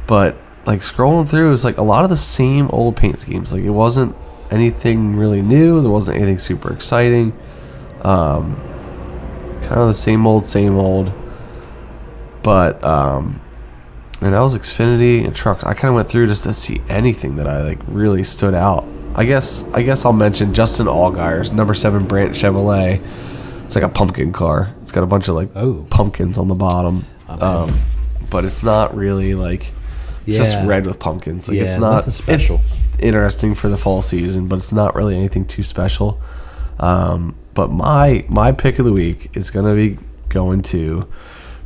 But like scrolling through, it's like a lot of the same old paint schemes. Like it wasn't anything really new. There wasn't anything super exciting. Kind of the same old. But and that was Xfinity and trucks. I kind of went through just to see anything that I like really stood out. I guess I'll mention Justin Allgaier's number 7 Brandt Chevrolet. It's like a pumpkin car. It's got a bunch of like pumpkins on the bottom. But it's not really like just red with pumpkins. Like it's not special. It's interesting for the fall season, but it's not really anything too special. But my pick of the week is going to be going to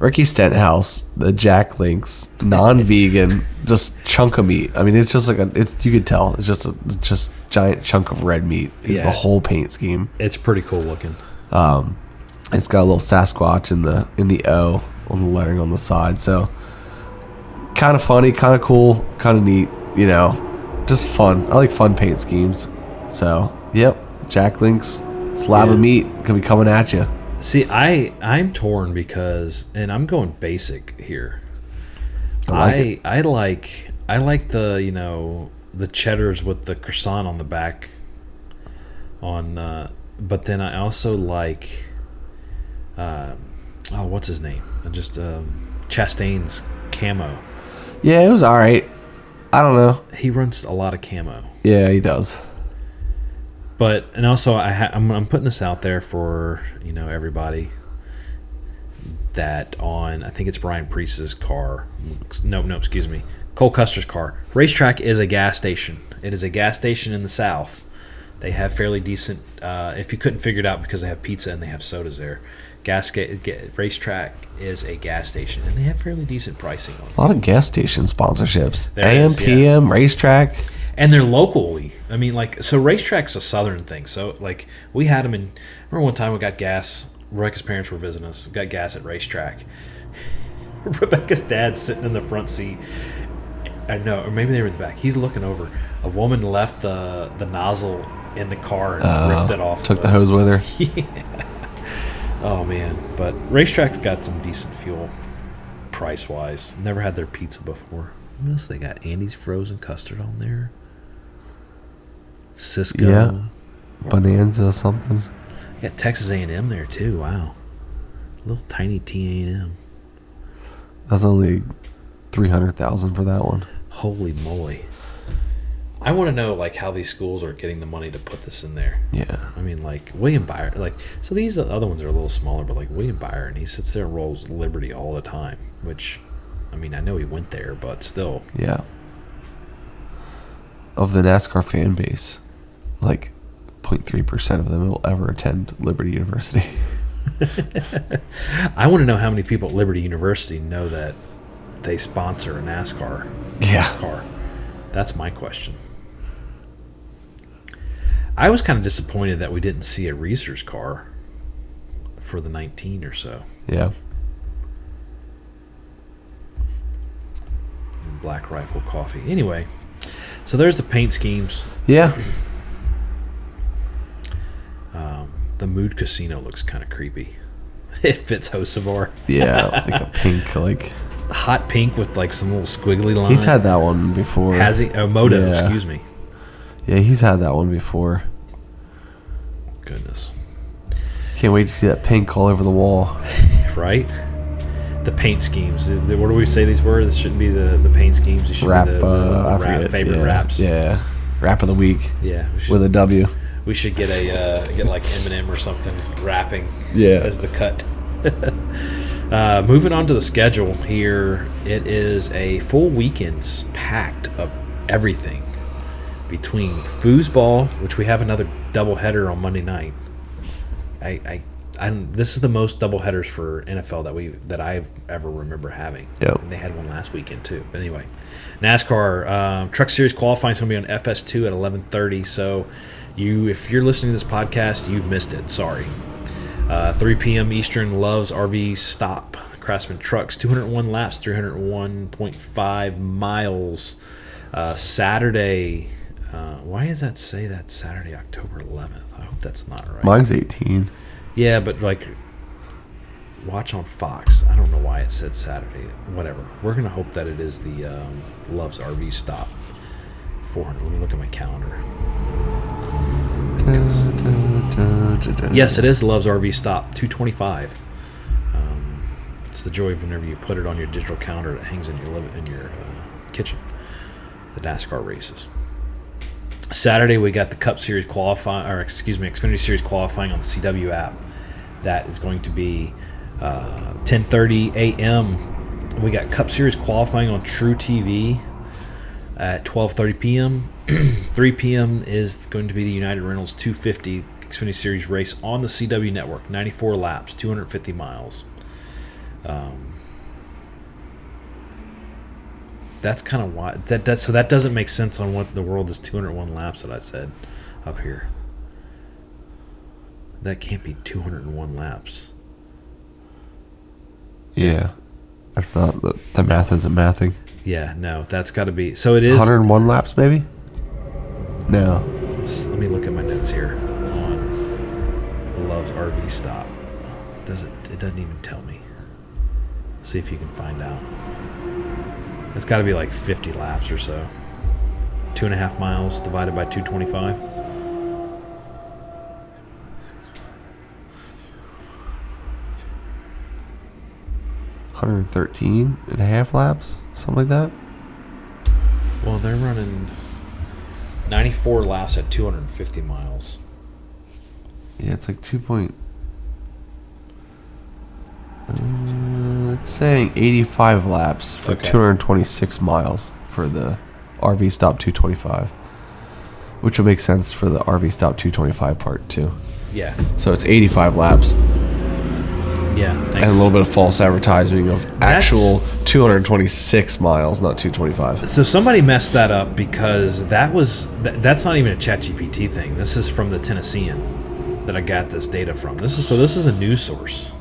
Ricky Stenhouse, the Jack Links, non-vegan, just chunk of meat. I mean, it's just like you could tell it's just giant chunk of red meat. Is the whole paint scheme. It's pretty cool looking. It's got a little Sasquatch in the O on the lettering on the side. So kind of funny, kind of cool, kind of neat. You know, just fun. I like fun paint schemes. So yep, Jack Links slab of meat can be coming at you. See, I'm torn because, and I'm going basic here. I like the, you know, the cheddars with the croissant on the back. But then I also like, what's his name? Chastain's camo. Yeah, it was all right. I don't know. He runs a lot of camo. Yeah, he does. But, and also I'm putting this out there for, you know, everybody that I think it's Brian Priest's car. No, excuse me. Cole Custer's car. Racetrack is a gas station. It is a gas station in the South. They have fairly decent, if you couldn't figure it out because they have pizza and they have sodas there. Racetrack is a gas station and they have fairly decent pricing on it. A lot of gas station sponsorships. There AM, is, PM, Racetrack. And they're locally. I mean, like, so Racetrack's a southern thing. So, like, we had them in. Remember one time we got gas. Rebecca's parents were visiting us. We got gas at Racetrack. Rebecca's dad's sitting in the front seat. I know, or maybe they were in the back. He's looking over. A woman left the nozzle in the car and ripped it off. Took the hose with her. Yeah. Oh, man. But Racetrack's got some decent fuel price-wise. Never had their pizza before. What else they got? Andy's Frozen Custard on there. Cisco. Yeah. Bonanza something. You got Texas A&M there too. Wow. Little tiny T&M. That's only $300,000 for that one. Holy moly. I want to know like how these schools are getting the money to put this in there. Yeah. I mean, like William Byron, like, so these other ones are a little smaller, but like William Byron, he sits there and rolls Liberty all the time, which, I mean, I know he went there, but still. Yeah. Of the NASCAR fan base, like 0.3% of them will ever attend Liberty University. I want to know how many people at Liberty University know that they sponsor a NASCAR car. That's my question. I was kind of disappointed that we didn't see a Reese's car for the 19 or so. Yeah. And Black Rifle Coffee. Anyway, so there's the paint schemes. Yeah. The Mood Casino looks kind of creepy. It fits Hocevar. Yeah, like a pink, like hot pink with like some little squiggly line. He's had that one before. Has he? Oh, Moto, excuse me. Yeah, he's had that one before. Goodness. Can't wait to see that pink all over the wall. Right? The paint schemes. What do we say these were? This shouldn't be the paint schemes. It should be the favorite raps. Yeah. Rap of the week. Yeah. With a W. We should get like Eminem or something rapping as the cut. Moving on to the schedule here, it is a full weekend packed of everything between foosball, which we have another doubleheader on Monday night. This is the most doubleheaders for NFL that I ever remember having. Yep. And they had one last weekend too. But anyway, NASCAR Truck Series qualifying is going to be on FS2 at 11:30. So if you're listening to this podcast, you've missed it. Sorry. 3 p.m. Eastern, Love's RV Stop. Craftsman Trucks, 201 laps, 301.5 miles. Saturday. Why does that say that Saturday, October 11th? I hope that's not right. Mine's 18. Yeah, but like, watch on Fox. I don't know why it said Saturday. Whatever. We're going to hope that it is the Love's RV Stop. 400. Let me look at my calendar. Yes, it is Love's RV Stop, 225. It's the joy of whenever you put it on your digital calendar that hangs in your kitchen. The NASCAR races. Saturday we got the Cup Series Xfinity Series qualifying on the CW app. That is going to be 10:30 a.m. We got Cup Series qualifying on True TV at 12:30 p.m. 3 p.m. is going to be the United Rentals 250 Xfinity Series race on the CW network. 94 laps, 250 miles. That's kind of why so that doesn't make sense on what the world is 201 laps that I said up here. That can't be 201 laps. Yeah. That's not the math isn't mathing. Yeah, no, that's got to be. So it is 101 laps maybe? No. Let me look at my notes here on Love's RV stop. It doesn't even tell me. See if you can find out. It's got to be like 50 laps or so. 2.5 miles divided by 225. 113 and a half laps, something like that. Well, they're running 94 laps at 250 miles. Yeah, it's like it's saying 85 laps for 226 miles for the RV stop 225, which will make sense for the RV stop 225 part too. Yeah. So it's 85 laps. Yeah, thanks. And a little bit of false advertising of actual 226 miles, not 225. So somebody messed that up because that's not even a ChatGPT thing. This is from the Tennessean that I got this data from. This is a news source.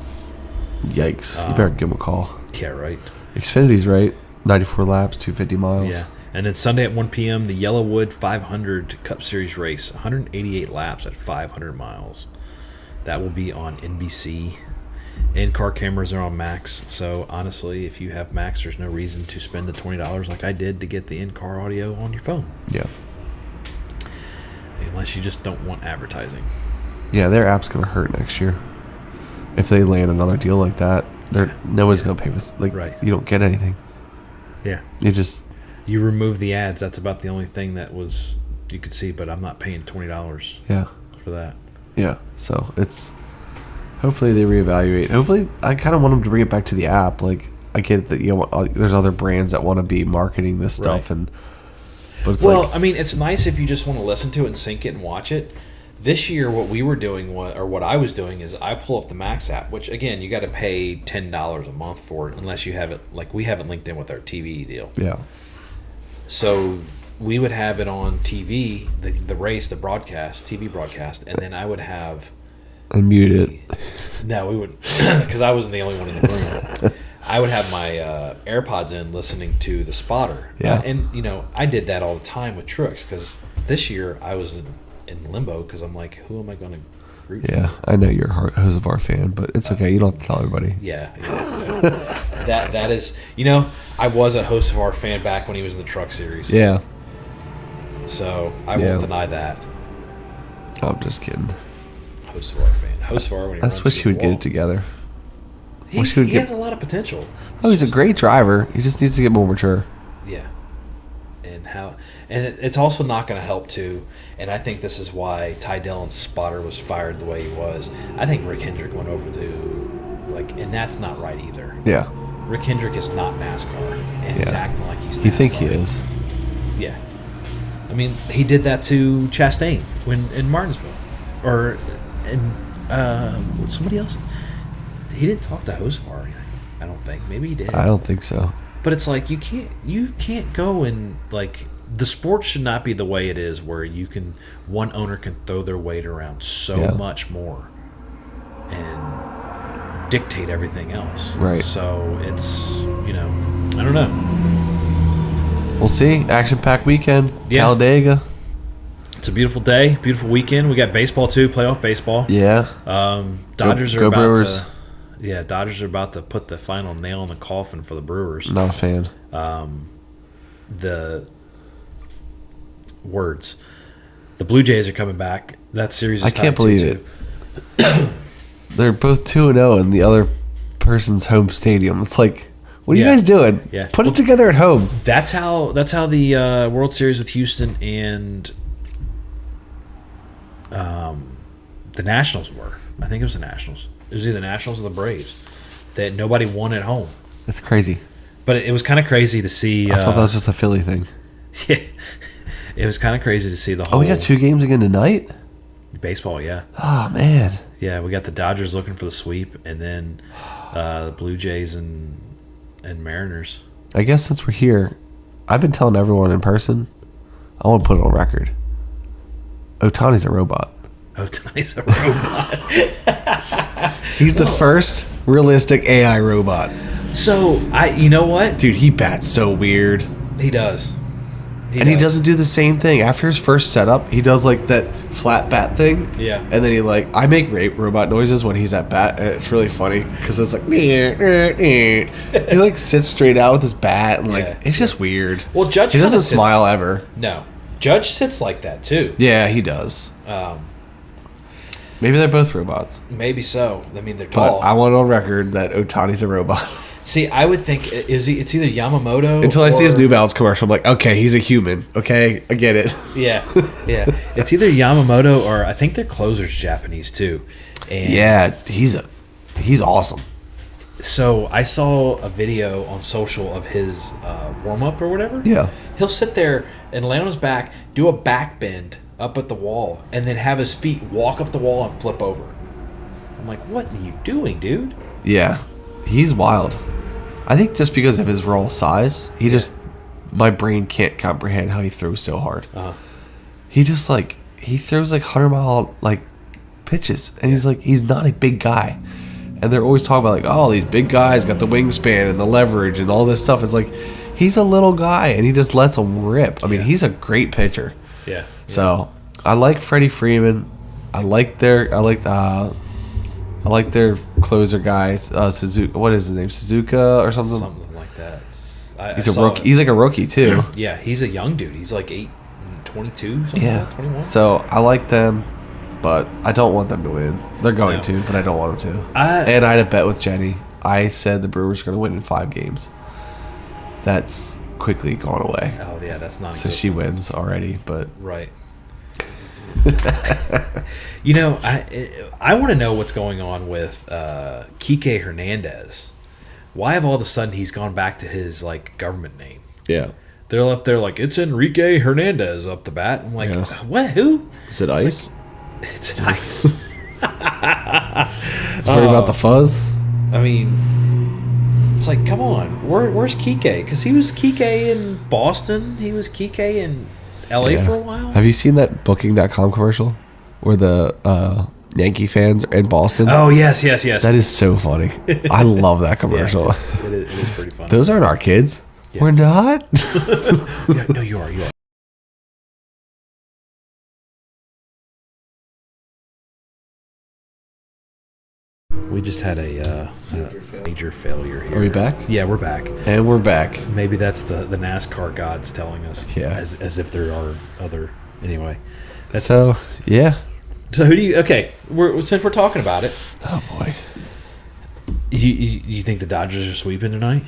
Yikes. You better give him a call. Yeah, right. Xfinity's right. 94 laps, 250 miles. Yeah. And then Sunday at 1 p.m., the Yellowwood 500 Cup Series race, 188 laps at 500 miles. That will be on NBC. In-car cameras are on Max. So, honestly, if you have Max, there's no reason to spend the $20 like I did to get the in-car audio on your phone. Yeah. Unless you just don't want advertising. Yeah, their app's going to hurt next year. If they land another deal like that, no one's going to pay for right. You don't get anything. Yeah. You remove the ads. That's about the only thing that was you could see, but I'm not paying $20 for that. Yeah. So it's hopefully they reevaluate. Hopefully I kind of want them to bring it back to the app. Like I get that there's other brands that want to be marketing this stuff right. But it's I mean, it's nice if you just want to listen to it and sync it and watch it. This year, what we were doing, what I was doing, is I pull up the Max app, which, again, you got to pay $10 a month for it unless you have it, like we have it linked in with our TV deal. Yeah. So we would have it on TV, the race, the broadcast, TV broadcast, and then I would have... Unmute it. No, we would, because I wasn't the only one in the room. I would have my AirPods in listening to the spotter. Yeah. And, I did that all the time with Truex, because this year I was in limbo because I'm like, who am I going to root for? Yeah, I know you're a Hocevar fan, but it's okay. You don't have to tell everybody. Yeah. that is, I was a Hocevar fan back when he was in the Truck Series. Yeah. So I won't deny that. I'm just kidding. Hocevar fan. Hocevar when he runs I wish he would get it together. He has a lot of potential. He's a great driver. He just needs to get more mature. Yeah. And it's also not going to help too. And I think this is why Ty Dillon's spotter was fired the way he was. I think Rick Hendrick went over to and that's not right either. Yeah. Rick Hendrick is not NASCAR, and he's acting like he's NASCAR. You think he is? Yeah. I mean, he did that to Chastain in Martinsville, or somebody else. He didn't talk to Hocevar or anything. I don't think. Maybe he did. I don't think so. But it's like you can't go and the sport should not be the way it is, where one owner can throw their weight around so much more and dictate everything else. Right. So it's I don't know. We'll see. Action-packed weekend. Yeah. Talladega. It's a beautiful day, beautiful weekend. We got baseball too, playoff baseball. Yeah. Dodgers go are about Brewers. to. Yeah, Dodgers are about to put the final nail in the coffin for the Brewers. Not a fan. The Blue Jays are coming back. That series is I can't believe it. They're both 2-0 in the other person's home stadium. It's like, what are you guys doing? Yeah. Put it together at home. That's how the World Series with Houston and the Nationals were. I think it was the Nationals. It was either the Nationals or the Braves. That nobody won at home. That's crazy. But it was kind of crazy to see. I thought that was just a Philly thing. Yeah. It was kind of crazy to see the whole... Oh, we got 2 games again tonight? Baseball, yeah. Oh, man. Yeah, we got the Dodgers looking for the sweep, and then the Blue Jays and Mariners. I guess since we're here, I've been telling everyone in person, I want to put it on record. Ohtani's a robot. Ohtani's a robot. He's the first realistic AI robot. So, you know what? Dude, he bats so weird. He does. He doesn't do the same thing. After his first setup, he does like that flat bat thing. Yeah. And then I make robot noises when he's at bat, and it's really funny because it's like, he like sits straight out with his bat, and it's just weird. Well, Judge he doesn't smile ever. No. Judge sits like that too. Yeah, he does. Maybe they're both robots. Maybe so. I mean, they're tall. But I want on record that Ohtani's a robot. See, I would think it's either Yamamoto until I see his New Balance commercial. I'm like, okay, he's a human. Okay, I get it. Yeah. It's either Yamamoto or I think their closer's Japanese too. And yeah, he's awesome. So I saw a video on social of his warm up or whatever. Yeah, he'll sit there and lay on his back, do a back bend up at the wall, and then have his feet walk up the wall and flip over. I'm like, what are you doing, dude? Yeah, he's wild. I think just because of his raw size, my brain can't comprehend how he throws so hard. He just he throws 100-mile pitches, and he's not a big guy. And they're always talking about oh, these big guys got the wingspan and the leverage and all this stuff. It's he's a little guy and he just lets them rip. I mean, he's a great pitcher. Yeah. So I like Freddie Freeman. I like their closer guys. Suzuka, what is his name? Suzuka or something? Something like that. He's a rookie. He's like a rookie too. Yeah, he's a young dude. He's 22, something yeah, like that, 21. So I like them, but I don't want them to win. They're going to, but I don't want them to. And I had a bet with Jenny. I said the Brewers are going to win in 5 games. That's quickly gone away. Oh yeah, that's not. So she wins already, but right. I want to know what's going on with Kike Hernandez. Why have all of a sudden he's gone back to his government name? Yeah, they're up there it's Enrique Hernandez up the bat. I'm like, what? Who? Is it Ice? It's Ice. It's worried about the fuzz. I mean, it's come on, where's Kike? Because he was Kike in Boston. He was Kike in LA for a while. Have you seen that Booking.com commercial where the Yankee fans are in Boston? Oh, yes. That is so funny. I love that commercial. Yeah, it is pretty funny. Those aren't our kids. Yeah. We're not. Yeah, no, you are. We just had a major failure here. Are we back? Yeah, we're back. And we're back. Maybe that's the NASCAR gods telling us. Yeah. As if there are other. Anyway. Yeah. So who do you? Okay, since we're talking about it. Oh boy. You think the Dodgers are sweeping tonight?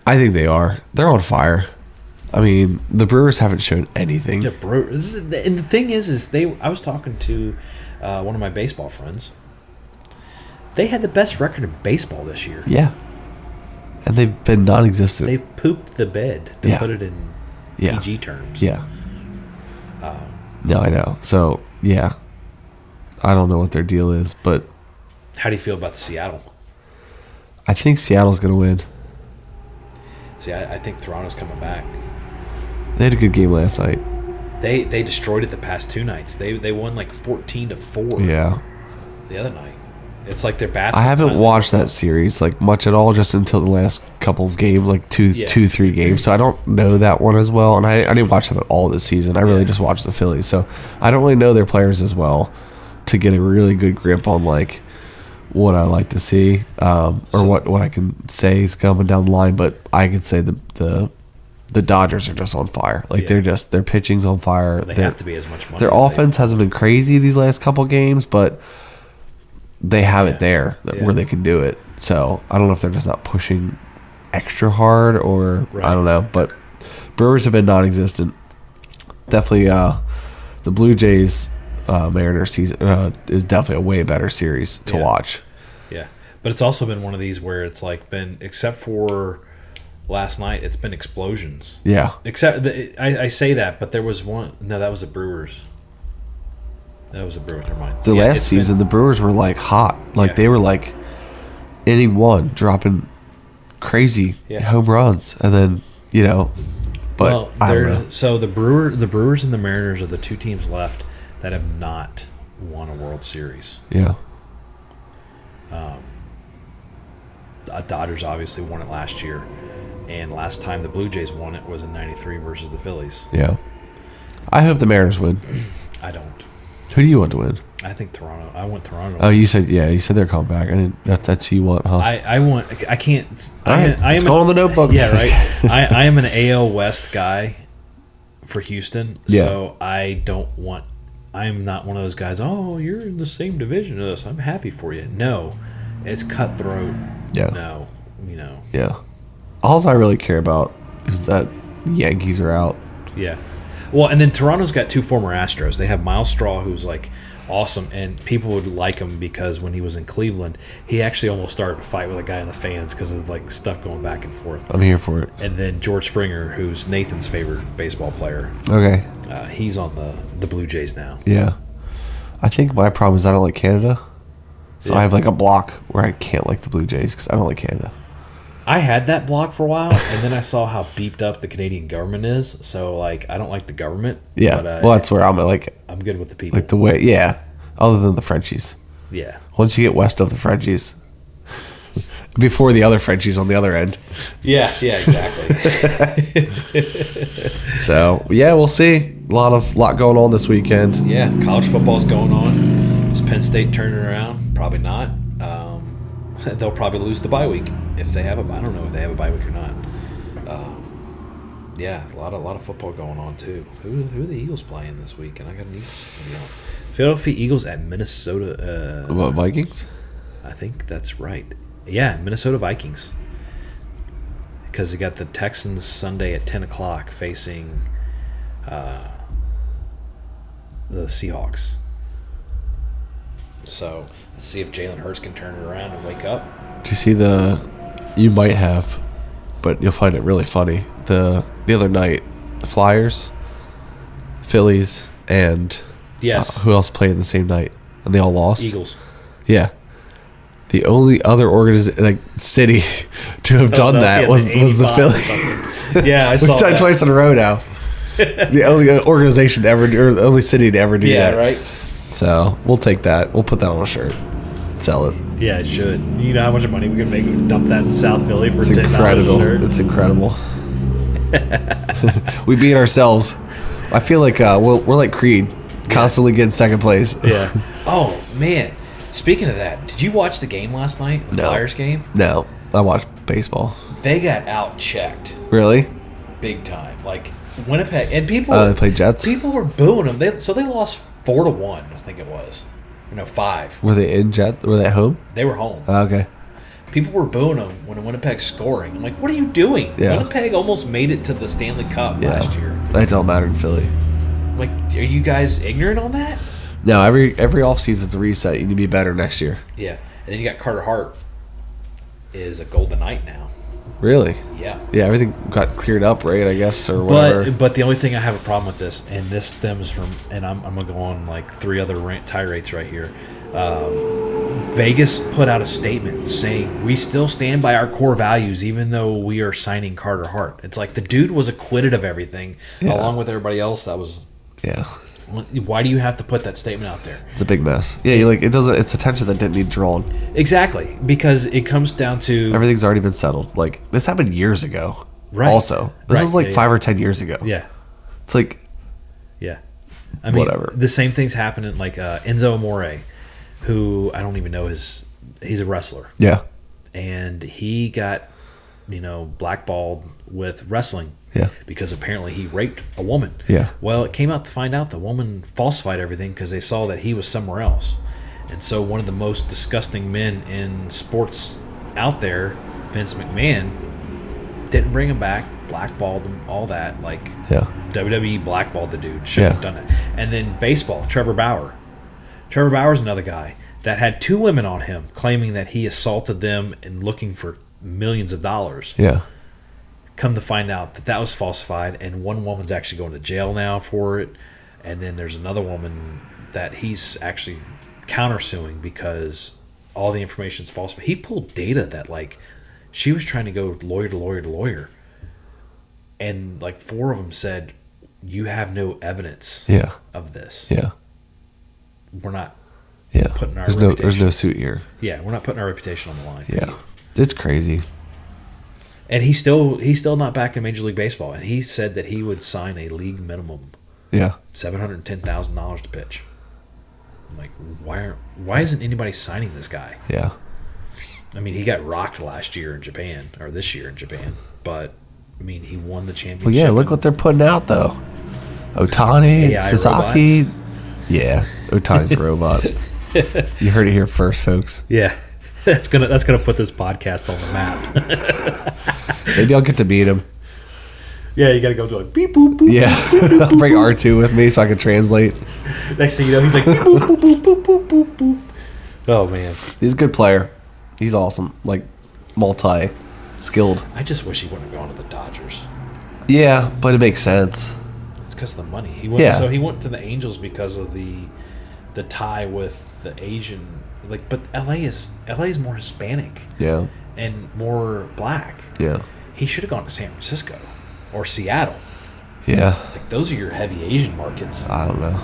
I think they are. They're on fire. I mean, the Brewers haven't shown anything. Yeah, and the thing is I was talking to one of my baseball friends. They had the best record in baseball this year. Yeah. And they've been non-existent. They pooped the bed, to put it in PG terms. Yeah. No, I know. So, yeah. I don't know what their deal is, but... How do you feel about Seattle? I think Seattle's going to win. See, I think Toronto's coming back. They had a good game last night. They destroyed it the past 2 nights. They won 14-4. Yeah. The other night. It's their bats. I haven't watched that series much at all, just until the last couple of games, 2-3 games. So I don't know that one as well, and I didn't watch them at all this season. I really just watched the Phillies, so I don't really know their players as well to get a really good grip on what I like to see what I can say is coming down the line. But I could say the Dodgers are just on fire. Their pitching's on fire. They have to be as much money. Their offense hasn't been crazy these last couple games, but they have it there where they can do it. So I don't know if they're just not pushing extra hard or I don't know. But Brewers have been non-existent. Definitely the Blue Jays Mariners season is definitely a way better series to watch. Yeah. But it's also been one of these where it's been, except for last night, it's been explosions. Yeah. Except, I say that, but there was one. No, that was the Brewers. That was the Brewers. Never mind. The last season, the Brewers were hot. They were inning one, dropping crazy home runs, and then But Well, I don't know. so the Brewers and the Mariners are the two teams left that have not won a World Series. Yeah. Dodgers obviously won it last year, and last time the Blue Jays won it was in '93 versus the Phillies. Yeah. I hope the Mariners win. I don't. Who do you want to win? I think Toronto. I want Toronto. Oh, you said they're coming back. That's who you want, huh? I want. I can't. All right, let's go on the notebook. Yeah, right. I am an AL West guy for Houston, Yeah. so I don't want. I'm not one of those guys. Oh, you're in the same division as us. I'm happy for you. No, it's cutthroat. Yeah. No, Yeah. All I really care about is that the Yankees are out. Yeah. Well, and then Toronto's got two former Astros. They have Miles Straw, who's like awesome, and people would like him because when he was in Cleveland, he actually almost started a fight with a guy in the fans because of like stuff going back and forth. I'm here for it. And then George Springer, who's Nathan's favorite baseball player, Okay. he's on the Blue Jays now. Yeah. I think my problem is I don't like Canada. So Yeah. I have like a block where I can't like the Blue Jays because I don't like Canada. I had that block for a while, and then I saw how beeped up the Canadian government is. So like, I don't like the government. Yeah. But, Well, that's where I'm like I'm good with the people. the way. Yeah. Other than the Frenchies. Yeah. Once you get west of the Frenchies, before the other Frenchies on the other end. Yeah. Yeah. Exactly. So yeah, we'll see. A lot going on this weekend. Yeah, college football's going on. Is Penn State turning around? Probably not. They'll probably lose the bye week if they have a. I don't know if they have a bye week or not. Yeah, a lot of football going on too. Who are the Eagles playing this week? And I got an Eagles. Philadelphia Eagles at Minnesota. What, Vikings? I think that's right. Yeah, Minnesota Vikings. Because they got the Texans Sunday at 10 o'clock facing the Seahawks. So let's see if Jalen Hurts can turn it around and wake up. Do you see you might have, but you'll find it really funny. The other night, the Flyers, Phillies, and Yes. who else played the same night? And they all lost? Eagles. Yeah. The only other city to have done that was the Phillies. Yeah, I saw We've done that. twice in a row now. The only organization to ever, or the only city to ever do Yeah, that. right? So we'll take that. We'll put that on a shirt. Sell it. Yeah, it should. You know how much money we can make? Dump that in South Philly for It's $10 a incredible. shirt? It's incredible. We beat ourselves. I feel like we're like Creed, constantly getting second place. Yeah. Oh, man. Speaking of that, did you watch the game last night? The No. Flyers game? No, I watched baseball. They got out-checked Really? big time. Like, Winnipeg. And people They played Jets. people were booing them. They lost 4-1, I think it was. Or no, 5. Were they in Jet? Were they at home? They were home. Okay. People were booing them when Winnipeg's scoring. I'm like, what are you doing? Yeah. Winnipeg almost made it to the Stanley Cup Yeah. last year. That don't matter in Philly. I'm like, are you guys ignorant on that? No, every offseason's a reset. You need to be better next year. Yeah. And then you got Carter Hart is a Golden Knight now. Really? Yeah. Yeah, everything got cleared up, right? I guess, or whatever. But the only thing I have a problem with this, and this stems from, and I'm gonna go on like 3 other tirades right here. Vegas put out a statement saying we still stand by our core values, even though we are signing Carter Hart. It's like the dude was acquitted of everything, along with everybody else. That was. Yeah. Why do you have to put that statement out there? It's a big mess. Yeah, it doesn't. It's attention that didn't need drawn. Exactly, because it comes down to Everything's already been settled. Like, this happened years ago. Right. Also, this Right, was like yeah, 5 or 10 years ago. yeah, It's like, yeah. I mean, Whatever. the same thing's happening. Like Enzo Amore, who I don't even know he's a wrestler, yeah, and he got blackballed with wrestling. Yeah. Because apparently he raped a woman. Yeah. Well, it came out to find out the woman falsified everything because they saw that he was somewhere else. And so one of the most disgusting men in sports out there, Vince McMahon, didn't bring him back, blackballed him, all that. Like, yeah, WWE blackballed the dude. Shouldn't have Yeah. done it. And then baseball, Trevor Bauer. Trevor Bauer's another guy that had 2 women on him, claiming that he assaulted them and looking for millions of dollars. yeah, Come to find out that was falsified, and one woman's actually going to jail now for it. And then there's another woman that he's actually countersuing because all the information's falsified. He pulled data that, like, she was trying to go lawyer to lawyer to lawyer And like 4 of them said, you have no evidence Yeah. of this. Yeah. We're not Yeah. putting our There's reputation. no suit here. Yeah, we're not putting our reputation on the line. Yeah. It's crazy. And he's still not back in Major League Baseball. And he said that he would sign a league minimum Yeah. $710,000 to pitch. I'm like, why isn't anybody signing this guy? Yeah. I mean, he got rocked last year in Japan, or this year in Japan, but I mean, he won the championship. Well, yeah, look what they're putting out though. Ohtani, AI Sasaki. robots. Yeah, Ohtani's a robot. You heard it here first, folks. Yeah, that's gonna put this podcast on the map. Maybe I'll get to meet him. Yeah, you got to go to like beep boop boop. Yeah, I'll bring R2 with me so I can translate. Next thing you know, he's like beep boop boop boop boop boop boop boop. Oh man, He's a good player. He's awesome. Like multi-skilled. I just wish he wouldn't have gone to the Dodgers. Yeah, but it makes sense. It's because of the money. He went. Yeah. So he went to the Angels because of the tie with the Asian. Like, but LA is more Hispanic. Yeah. And more black. Yeah. He should have gone to San Francisco or Seattle. Yeah. Like those are your heavy Asian markets. I don't know.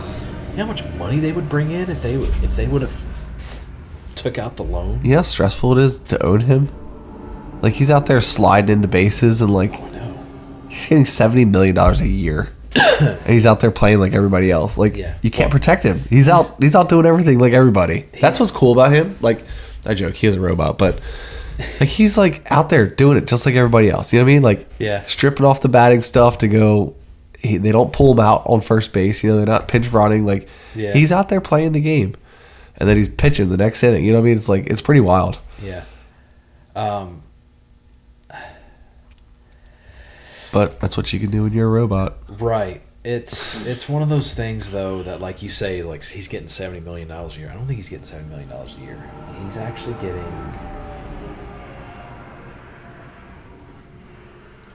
You know how much money they would bring in if they would have took out the loan? You know how stressful it is to own him? Like, he's out there sliding into bases and, like, Oh no. he's getting $70 million a year. And he's out there playing like everybody else. Like, Yeah. you can't protect him. He's out doing everything like everybody. That's what's cool about him. Like, I joke, he is a robot, but like he's like out there doing it just like everybody else. You know what I mean? Like, Yeah. stripping off the batting stuff to go. They don't pull him out on first base. You know, they're not pinch running. Like, Yeah. he's out there playing the game, and then he's pitching the next inning. You know what I mean? It's like, it's pretty wild. Yeah. But that's what you can do when you're a robot. Right. It's one of those things though that, like you say, like he's getting $70 million a year. I don't think he's getting $70 million a year. He's actually getting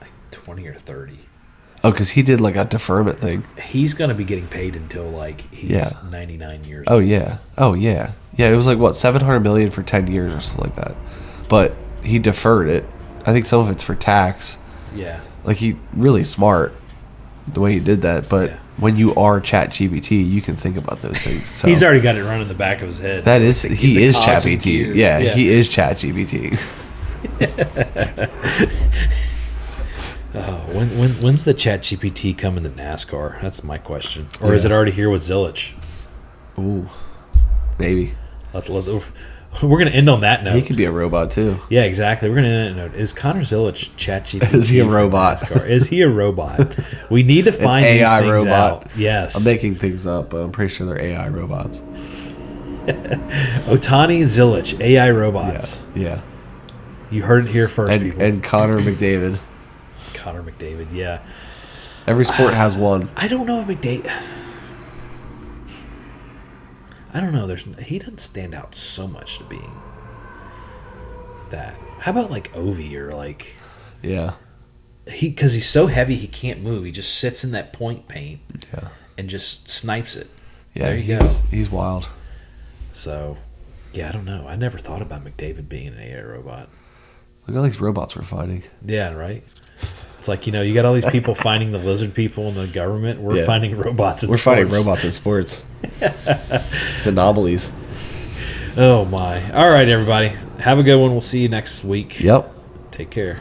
like 20 or 30. Oh, because he did like a deferment thing. He's gonna be getting paid until like he's 99 years Oh old. yeah. Oh yeah. Yeah, it was like what, $700 million for 10 years or something like that. But he deferred it. I think some of it's for tax. Yeah. Like, he really smart the way he did that. But Yeah. when you are ChatGPT, you can think about those things. So He's already got it running in the back of his head. that is In he the is cause and ChatGPT. gears. Yeah, he is ChatGPT. Oh, when's the ChatGPT coming to NASCAR? That's my question. Or is it already here with Zillich? Ooh, maybe We're going to end on that note. he could be a robot too. Yeah, exactly. We're going to end on that note. Is Connor Zillich ChatGPT? Is he a for robot? NASCAR? Is he a robot? We need to find An these AI things robot. out. Yes. I'm making things up, but I'm pretty sure they're AI robots. Ohtani, Zillich, AI robots. Yeah. You heard it here first, people. And Connor McDavid. Connor McDavid, yeah. Every sport has one. I don't know if McDavid... I don't know. He doesn't stand out so much to being that. How about like Ovi or like... Yeah. Because he's so heavy he can't move. He just sits in that point paint and just snipes it. Yeah, There you go. he's wild. So, yeah, I don't know. I never thought about McDavid being an AI robot. Look at all these robots we're fighting. Yeah, right? It's like, you got all these people finding the lizard people in the government. We're Yeah. finding robots in We're sports. fighting robots in sports. It's anomalies. Oh, my. All right, everybody. Have a good one. We'll see you next week. Yep. Take care.